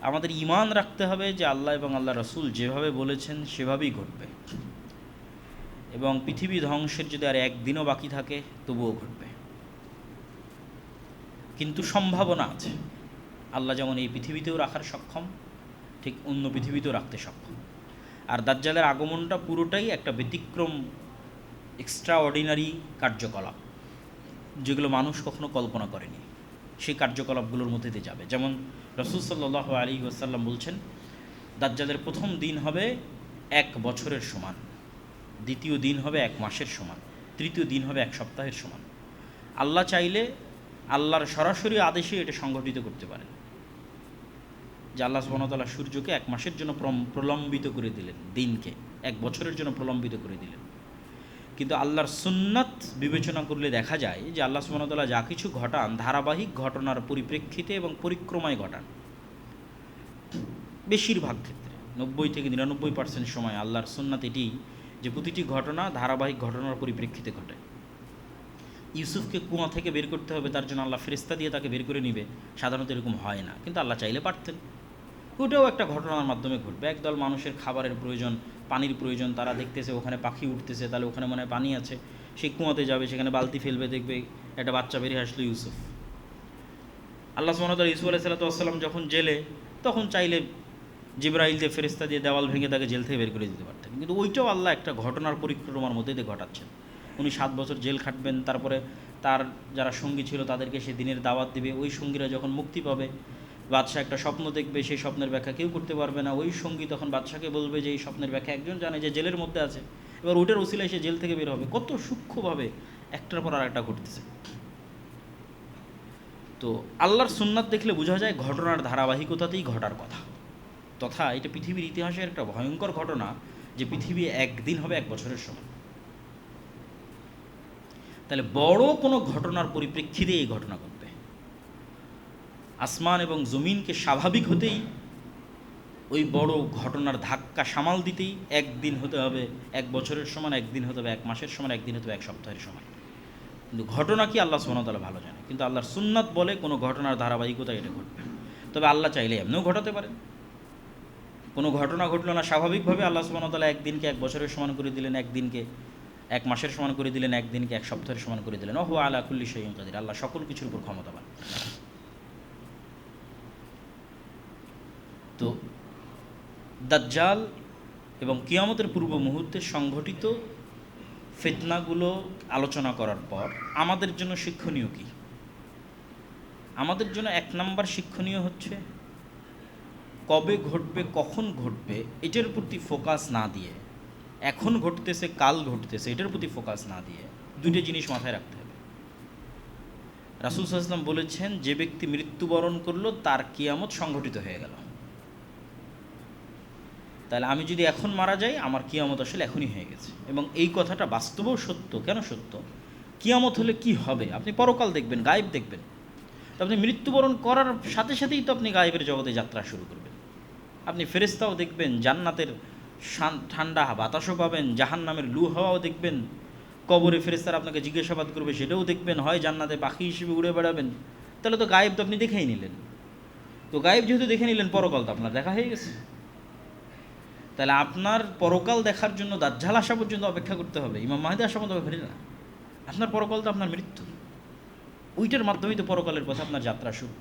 আমাদের ঈমান রাখতে হবে যে আল্লাহ এবং আল্লাহ রাসূল যেভাবে বলেছেন সেভাবেই ঘটবে, এবং পৃথিবী ধ্বংসের যদি আর একদিনও বাকি থাকে তবুও ঘটবে। কিন্তু সম্ভাবনা আছে, আল্লাহ যেমন এই পৃথিবীতেও রাখার সক্ষম, ঠিক অন্য পৃথিবীতেও রাখতে সক্ষম। আর দাজ্জালের আগমনটা পুরোটাই একটা ব্যতিক্রম, এক্সট্রা অর্ডিনারি কার্যকলাপ, যেগুলো মানুষ কখনো কল্পনা করেনি। সেই কার্যকলাপগুলোর মধ্যে দিয়ে যাবে। যেমন রাসূল সাল্লাল্লাহু আলাইহি ওয়াসাল্লাম বলছেন, দাজ্জালের প্রথম দিন হবে 1 বছরের সমান, দ্বিতীয় দিন হবে 1 মাসের সমান, তৃতীয় দিন হবে 1 সপ্তাহের সমান। আল্লাহ চাইলে আল্লাহর সরাসরি আদেশে এটা সংগঠিত করতে পারেন, যে আল্লাহ সুবহানাহু ওয়া তাআলা সূর্যকে 1 মাসের জন্য প্রলম্বিত করে দিলেন, দিনকে 1 বছরের জন্য প্রলম্বিত করে দিলেন। কিন্তু আল্লাহর সুন্নাত বিবেচনা করলে দেখা যায় যে আল্লাহ সুবহানাহু ওয়া তাআলা যা কিছু ঘটান ধারাবাহিক ঘটনার পরিপ্রেক্ষিতে এবং পরিক্রমায় ঘটান। বেশিরভাগ ক্ষেত্রে 90 থেকে 99% সময় আল্লাহর সুন্নাত এটি যে প্রতিটি ঘটনা ধারাবাহিক ঘটনার পরিপ্রেক্ষিতে ঘটে। ইউসুফকে কুয়া থেকে বের করতে হবে, তার জন্য আল্লাহ ফেরেশতা দিয়ে তাকে বের করে নিবে, সাধারণত এরকম হয় না, কিন্তু আল্লাহ চাইলে পারতেন। ওটাও একটা ঘটনার মাধ্যমে ঘটবে। একদল মানুষের খাবারের প্রয়োজন, পানির প্রয়োজন, তারা দেখতেছে ওখানে পাখি উঠতেছে, তাহলে ওখানে মনে হয় পানি আছে, সেই কুয়াতে যাবে, সেখানে বালতি ফেলবে, দেখবে একটা বাচ্চা বেরিয়ে আসলো ইউসুফ। আল্লাহ সুবহানাহু ওয়া তাআলা ইউসুফ আলাইহিস সালাম যখন জেলে, তখন চাইলে জিবরাইল দিয়ে ফেরেশতা দিয়ে দেওয়াল ভেঙে তাকে জেল থেকে বের করে দিতে পারতেন, কিন্তু ওইটাও আল্লাহ একটা ঘটনার পরিক্রমার মধ্যে দিয়ে ঘটাচ্ছেন। উনি 7 বছর জেল খাটবেন, তারপরে তার যারা সঙ্গী ছিল তাদেরকে সে দিনের দাওয়াত দিবে। ওই সঙ্গীরা যখন মুক্তি পাবে, বাদশাহ একটা স্বপ্ন দেখবে, সেই স্বপ্নের ব্যাখ্যা কেউ করতে পারবে না। ওই সঙ্গী তখন বাদশাকে বলবে যে এই স্বপ্নের ব্যাখ্যা একজন জানে, যে জেলের মধ্যে আছে। এবার ওটার ওসিলায় সে জেল থেকে বের হবে। কত সূক্ষ্মভাবে একটার পর আর একটা ঘটতেছে। তো আল্লাহর সুন্নাত দেখলে বোঝা যায় ঘটনার ধারাবাহিকতাতেই ঘটার কথা। তথা এটা পৃথিবীর ইতিহাসের একটা ভয়ঙ্কর ঘটনা যে পৃথিবী একদিন হবে 1 বছরের সমান। তাহলে বড় কোনো ঘটনার পরিপ্রেক্ষিতে এই ঘটনা ঘটবে। আসমান এবং জমিনকে স্বাভাবিক হতেই ওই বড় ঘটনার ধাক্কা সামাল দিতেই একদিন হতে হবে 1 বছরের সমান, একদিন হতে হবে 1 মাসের সমান, একদিন হতে হবে 1 সপ্তাহের সমান। কিন্তু ঘটনা কি আল্লাহ সুবহানাহু ওয়া তাআলা ভালো জানে। কিন্তু আল্লাহর সুন্নাত বলে কোনো ঘটনার ধারাবাহিকতা এটা ঘটবে। তবে আল্লাহ চাইলে এমনিও ঘটাতে পারেন। কোনো ঘটনা ঘটলো না, স্বাভাবিকভাবে আল্লাহ সুবহানাহু ওয়া তাআলা একদিনকে 1 বছরের সমান করে দিলেন, একদিনকে 1 মাসের সমান করে দিলেন, একদিনকে 1 সপ্তাহের সমান করে দিলেন। ওয়া হুয়া আলা কুল্লি শাইইন কাদির। আল্লাহ সকল কিছুর উপর ক্ষমতাবান। তো দাজ্জাল এবং কিয়ামতের পূর্ব মুহূর্তে সংঘটিত ফিতনাগুলো আলোচনা করার পর আমাদের জন্য শিক্ষণীয় কি? আমাদের জন্য 1 নাম্বার শিক্ষণীয় হচ্ছে কবে ঘটবে, কখন ঘটবে এটার প্রতি ফোকাস না দিয়ে, এখন ঘটতেছে কাল ঘটতেছে এটার প্রতি ফোকাস না দিয়ে 2টি জিনিস মাথায় রাখতে হবে। রাসূল সাল্লাল্লাহু আলাইহি ওয়াসাল্লাম বলেছেন, যে ব্যক্তি মৃত্যুবরণ করলো তার কিয়ামত সংঘটিত হয়ে গেল। তাহলে আমি যদি এখন মারা যাই, আমার কিয়ামত আসলে এখনই হয়ে গেছে। এবং এই কথাটা বাস্তবেও সত্য। কেন সত্য? কিয়ামত হলে কি হবে? আপনি পরকাল দেখবেন, গায়েব দেখবেন। তো আপনি মৃত্যুবরণ করার সাথে সাথেই তো আপনি গায়েবের জগতে যাত্রা শুরু করবেন। আপনি ফেরেশতাও দেখবেন, জান্নাতের ঠান্ডা বাতাসও পাবেন, জাহান্নামের লু হাওয়াও দেখবেন, কবরে ফেরেশতারা আপনাকে জিজ্ঞাসাবাদ করবে সেটাও দেখবেন, হয় জান্নাতে পাখি হিসেবে উড়ে বেড়াবেন। তাহলে তো গায়েব তো আপনি দেখেই নিলেন। তো গায়েব যেহেতু দেখে নিলেন, পরকাল তো আপনার দেখা হয়ে গেছে। তাহলে আপনার পরকাল দেখার জন্য দাজ্জাল আসা পর্যন্ত অপেক্ষা করতে হবে, ইমাম মাহদী আসা পর্যন্ত অপেক্ষা না। আপনার পরকাল তো আপনার মৃত্যু, ওইটার মাধ্যমেই তো পরকালের পথে আপনার যাত্রা শুরু।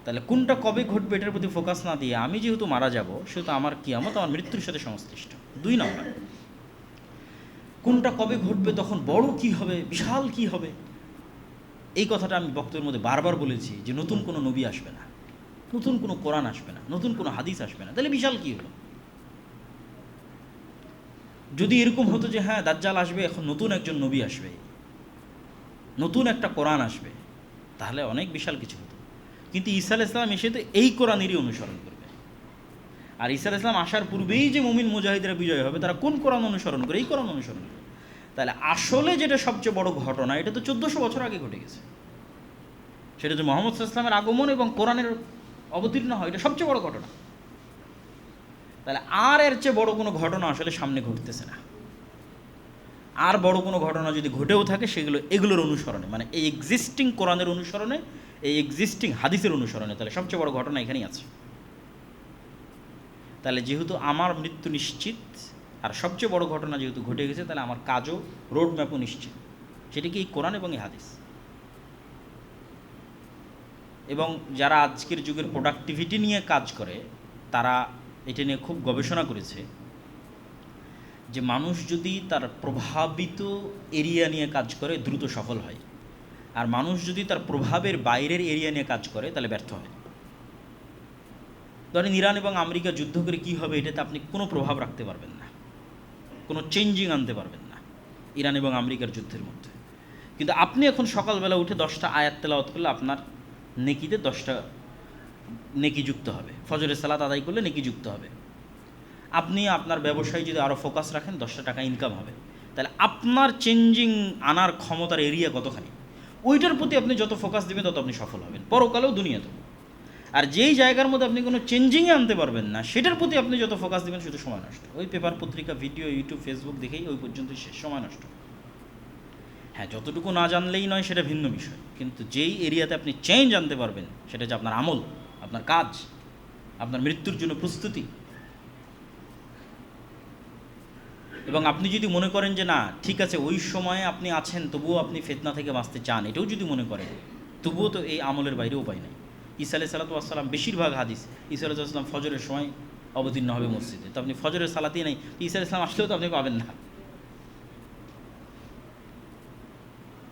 তাহলে কোনটা কবে ঘটবে এটার প্রতি ফোকাস না দিয়ে, আমি যেহেতু মারা যাব সেহেতু আমার কিয়ামত আমার মৃত্যুর সাথে সংশ্লিষ্ট। 2 নম্বর, কোনটা কবে ঘটবে, তখন বড় কি হবে, বিশাল কি হবে। এই কথাটা আমি বক্তব্যের মধ্যে বারবার বলেছি যে নতুন কোনো নবী আসবে না, নতুন কোনো কোরআন আসবে না, নতুন কোনো হাদিস আসবে না। তাহলে বিশাল কি হলো? যদি এরকম হতো যে হ্যাঁ দাজ্জাল আসবে, এখন নতুন একজন নবী আসবে, নতুন একটা কোরআন আসবে, তাহলে অনেক বিশাল কিছু হতো। কিন্তু ঈসা আলাইহিস সালাম এসে তো এই কোরআনেরই অনুসরণ করবে। আর ঈসা আলাইহিস সালাম আসার পূর্বেই যে মুমিন মুজাহিদরা বিজয় হবে, তারা কোন কোরআন অনুসরণ করে? এই কোরআন অনুসরণ করে। তাহলে আসলে যেটা সবচেয়ে বড় ঘটনা, এটা তো 1400 বছর আগে ঘটে গেছে। সেটা যে মুহাম্মদ সাল্লাল্লাহু আলাইহি ওয়াসাল্লামের আগমন এবং কোরআনের অবতীর্ণ হয়, এটা সবচেয়ে বড় ঘটনা। তাহলে আর এর চেয়ে বড় কোনো ঘটনা আসলে সামনে ঘটতেছে না। আর বড় কোনো ঘটনা যদি ঘটেও থাকে, এগুলোর অনুসরণে, মানে এই এক্সিস্টিং কোরআনের অনুসরণে, এই এক্সিস্টিং হাদিসের অনুসরণে, তাহলে সবচেয়ে বড় ঘটনা এখানেই আছে। তাহলে যেহেতু আমার মৃত্যু নিশ্চিত আর সবচেয়ে বড় ঘটনা যেহেতু ঘটে গেছে, তাহলে আমার কাজও, রোড ম্যাপও নিশ্চিত। সেটা কি এই কোরআন এবং এই হাদিস। এবং যারা আজকের যুগের প্রোডাক্টিভিটি নিয়ে কাজ করে, তারা এটা নিয়ে খুব গবেষণা করেছে যে মানুষ যদি তার প্রভাবিত এরিয়া নিয়ে কাজ করে দ্রুত সফল হয়, আর মানুষ যদি তার প্রভাবের বাইরের এরিয়া নিয়ে কাজ করে তাহলে ব্যর্থ হয়। ধরেন ইরান এবং আমেরিকা যুদ্ধ করে কী হবে, এটাতে আপনি কোনো প্রভাব রাখতে পারবেন না, কোনো চেঞ্জিং আনতে পারবেন না ইরান এবং আমেরিকার যুদ্ধের মধ্যে। কিন্তু আপনি এখন সকালবেলা উঠে 10টা আয়াত তেলাওয়াত করলে আপনার নেকিতে 10টা নেকি যুক্ত হবে, ফজরের সালাত আদায় করলে নেকি যুক্ত হবে। আপনি আপনার ব্যবসায় যদি আরও ফোকাস রাখেন, 10টা টাকা ইনকাম হবে। তাহলে আপনার চেঞ্জিং আনার ক্ষমতার এরিয়া কতখানি, ওইটার প্রতি আপনি যত ফোকাস দেবেন তত আপনি সফল হবেন, পরকালেও দুনিয়াতেও। আর যেই জায়গার মধ্যে আপনি কোনো চেঞ্জিংয়ে আনতে পারবেন না, সেটার প্রতি আপনি যত ফোকাস দেবেন শুধু সময় নষ্ট। ওই পেপার, পত্রিকা, ভিডিও, ইউটিউব, ফেসবুক দেখেই ওই পর্যন্ত শেষ, সময় নষ্ট। হ্যাঁ, যতটুকু না জানলেই নয়, সেটা ভিন্ন বিষয়। কিন্তু যেই এরিয়াতে আপনি চেঞ্জ আনতে পারবেন, সেটা হচ্ছে আপনার আমল, আপনার কাজ, আপনার মৃত্যুর জন্য প্রস্তুতি। এবং আপনি যদি মনে করেন যে না ঠিক আছে, ওই সময়ে আপনি আছেন, তবুও আপনি ফিতনা থেকে বাঁচতে চান, এটাও যদি মনে করেন, তবুও তো এই আমলের বাইরে উপায় নাই। ঈসা আলাইহিস সালাম, বেশিরভাগ হাদিস ঈসা আলাইহিস সালাম ফজরের সময় অবতীর্ণ হবে মসজিদে। তো আপনি ফজরের সালাতেই নাই, ঈসা আলাইহিস সালাম আসলেও তো আপনি পাবেন না।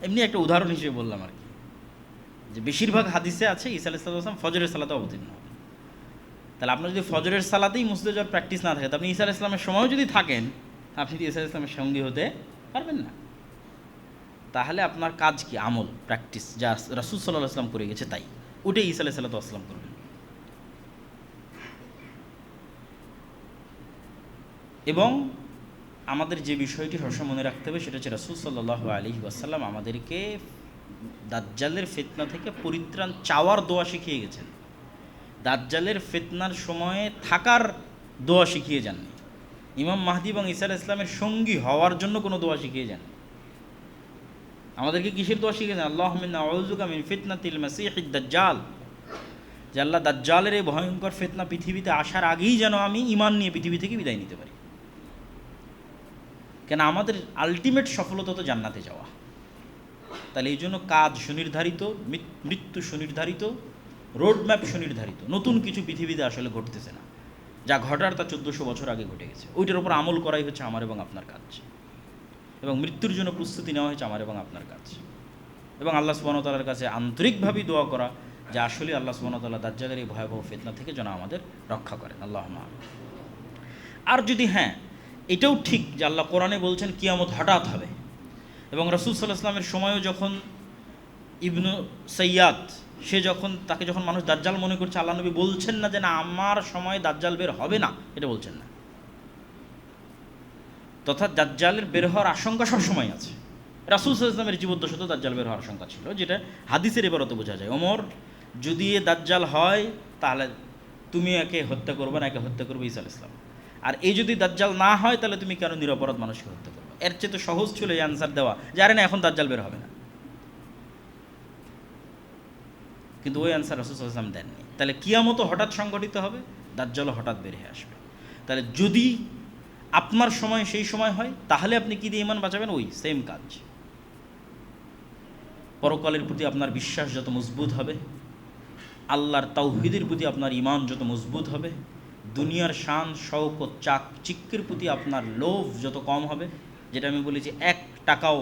এমনি একটা উদাহরণ হিসেবে বললাম আর কি, যে বেশিরভাগ হাদিসে আছে ঈসা আলাইহিস সালাম ফজরের সালাতে অবতীর্ণ হবে। তাহলে আপনার যদি ফজরের সালাতেই মসজিদে যাওয়ার প্র্যাকটিস না থাকে, তো আপনি ঈসা আলাইহিস সালামের সময়ও যদি থাকেন, আপনি ঈসা আলাইহিস সালামের সঙ্গী হতে পারবেন না। তাহলে আপনার কাজ কি? আমল, প্র্যাকটিস, যা রাসূল সাল্লাল্লাহু আলাইহি ওয়াসাল্লাম করে গেছে তাই, ওটাই ঈসা আলাইহিস সালাতু ওয়াস সালাম করবেন। এবং আমাদের যে বিষয়টি সবসময় মনে রাখতে হবে সেটা হচ্ছে রাসূল সাল্লাল্লাহু আলাইহি ওয়াসাল্লাম আমাদেরকে দাজ্জালের ফিতনা থেকে পরিত্রাণ চাওয়ার দোয়া শিখিয়ে গেছেন, দাজ্জালের ফিতনার সময়ে থাকার দোয়া শিখিয়ে যাননি। ইমাম মাহদী এবং ঈসা আলাইহিস সালামের সঙ্গী হওয়ার জন্য কোনো দোয়া শিখিয়ে যান। আমাদেরকে কিসের দোয়া শিখিয়েছেন? আল্লাহুম্মা ইন্না আউযুকা মিন ফিতনাতিল মাসীহিদ দাজ্জাল, যে আল্লাহ দাজ্জালের এই ভয়ঙ্কর ফিতনা পৃথিবীতে আসার আগেই যেন আমি ঈমান নিয়ে পৃথিবী থেকে বিদায় নিতে পারি। কেন আমাদের আলটিমেট সফলতা তো জান্নাতে যাওয়া। তাহলে এই জন্য কাজ সুনির্ধারিত, মৃত্যু সুনির্ধারিত, রোডম্যাপ সুনির্ধারিত। নতুন কিছু পৃথিবীতে আসলে ঘটতেছে না, যা ঘটার তা 1400 বছর আগে ঘটে গেছে। ওইটার উপর আমল করাই হচ্ছে আমার এবং আপনার কাজ, এবং মৃত্যুর জন্য প্রস্তুতি নেওয়া হয়েছে আমার এবং আপনার কাজ, এবং আল্লাহ সুবহানাহু ওয়া তাআলার কাছে আন্তরিকভাবেই দোয়া করা যে আসলে আল্লাহ সুবহানাহু ওয়া তাআলা দাজ্জালের এই ভয়াবহ ফিতনা থেকে যেন আমাদের রক্ষা করেন, আল্লাহুম্মা আমিন। আর যদি হ্যাঁ, এটাও ঠিক যে আল্লাহ কোরআনে বলছেন কিয়ামত হঠাৎ হবে, এবং রাসূল সাল্লাল্লাহু আলাইহি ওয়াসাল্লামের সময়ও যখন ইবনু সাইয়াদ, সে যখন তাকে যখন মানুষ দাজ্জাল মনে করছে, আল্লাহ নবী বলছেন না যে না আমার সময় দাজ্জাল বের হবে না, এটা বলছেন না। তথা দাজ্জালের বের হওয়ার আশঙ্কা সবসময় আছে। রাসূল সাল্লাল্লাহু আলাইহি ওয়াসাল্লামের জীবদ্দশাতেও দাজ্জাল বের হওয়ার আশঙ্কা ছিল, যেটা হাদিসের এবারতে বোঝা যায়। ওমর, যদি এ দাজ্জাল হয় তাহলে তুমি একে হত্যা করবে না, একে হত্যা করবে ঈসা আলাইহিস সালাম। আর এই যদি দাজ্জাল না হয় তাহলে তুমি কেন নিরপরাধ মানুষকে হত্যা করবে? এর চেয়ে তো সহজ ছিল এই অ্যান্সার দেওয়া যে আরে না, এখন দাজ্জাল বের হবে না। কিন্তু ওই অ্যান্সার রাসূল সাল্লাল্লাহু আলাইহি ওয়াসাল্লাম দেননি। তাহলে কিয়ামতও হঠাৎ সংঘটিত হবে, দাজ্জালও হঠাৎ বের হয়ে আসবে। তাহলে যদি আপনার সময় সেই সময় হয় তাহলে আপনি কি দিয়ে ঈমান বাঁচাবেন? ওই সেম কাজ। পরকালের প্রতি আপনার বিশ্বাস যত মজবুত হবে, আল্লাহর তাওহীদের প্রতি আপনার ঈমান যত মজবুত হবে, দুনিয়ার শান শওকত চাকচিক্যের প্রতি আপনার লোভ যত কম হবে, যেটা আমি বলেছি 1 টাকাও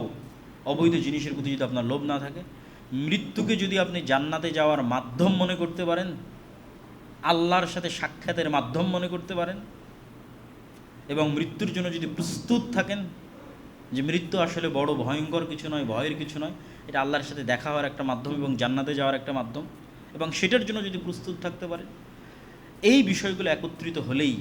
অবৈধ জিনিসের প্রতি যদি আপনার লোভ না থাকে, মৃত্যুকে যদি আপনি জান্নাতে যাওয়ার মাধ্যম মনে করতে পারেন, আল্লাহর সাথে সাক্ষাতের মাধ্যম মনে করতে পারেন, এবং মৃত্যুর জন্য যদি প্রস্তুত থাকেন যে মৃত্যু আসলে বড় ভয়ঙ্কর কিছু নয়, ভয়ের কিছু নয়, এটা আল্লাহর সাথে দেখা হওয়ার একটা মাধ্যম এবং জান্নাতে যাওয়ার একটা মাধ্যম, এবং সেটার জন্য যদি প্রস্তুত থাকতে পারেন, এই বিষয়গুলো একত্রিত হলেই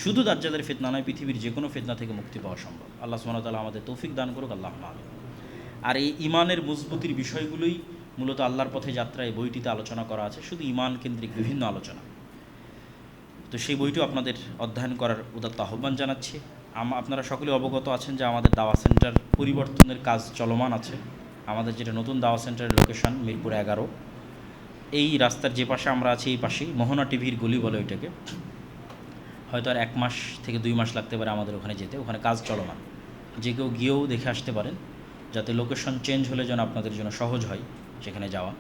শুধু দাজ্জালের ফিতনা নয়, পৃথিবীর যে কোনো ফিতনা থেকে মুক্তি পাওয়া সম্ভব। আল্লাহ সুবহানাহু ওয়া তাআলা আমাদের তৌফিক দান করুক, আল্লাহুম্মা আমিন। আর এই ঈমানের মজবুতির বিষয়গুলোই মূলত আল্লাহর পথে যাত্রায় বইটিতে আলোচনা করা আছে, শুধু ঈমান কেন্দ্রিক বিভিন্ন আলোচনা। তো সেই বইটিও আপনাদের অধ্যয়ন করার উদাত্ত আহ্বান জানাচ্ছি। আপনারা সকলে অবগত আছেন যে আমাদের দাওয়া সেন্টার পরিবর্তনের কাজ চলমান আছে। আমাদের যেটা নতুন দাওয়া সেন্টারের লোকেশন মিরপুর 11, এই রাস্তার যে পাশে আমরা আছি এই পাশেই মোহনা টিভির গলি বলে ওইটাকে। হয়তো আর 1 মাস থেকে 2 মাস লাগতে পারে আমাদের ওখানে যেতে, ওখানে কাজ চলমান। যে কেউ গিয়েও দেখে আসতে পারেন, যাতে লোকেশন চেঞ্জ হলে যেন আপনাদের জন্য সহজ হয় সেখানে যাওয়া।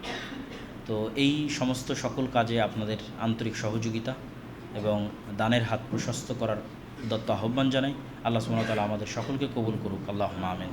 তো এই সমস্ত সকল কাজে আপনাদের আন্তরিক সহযোগিতা এবং দানের হাত প্রশস্ত করার দত্ত আহ্বান জানাই। আল্লাহ সুবহানাহু ওয়া তাআলা আমাদের সকলকে কবুল করুক, আল্লাহুম্মা আমিন।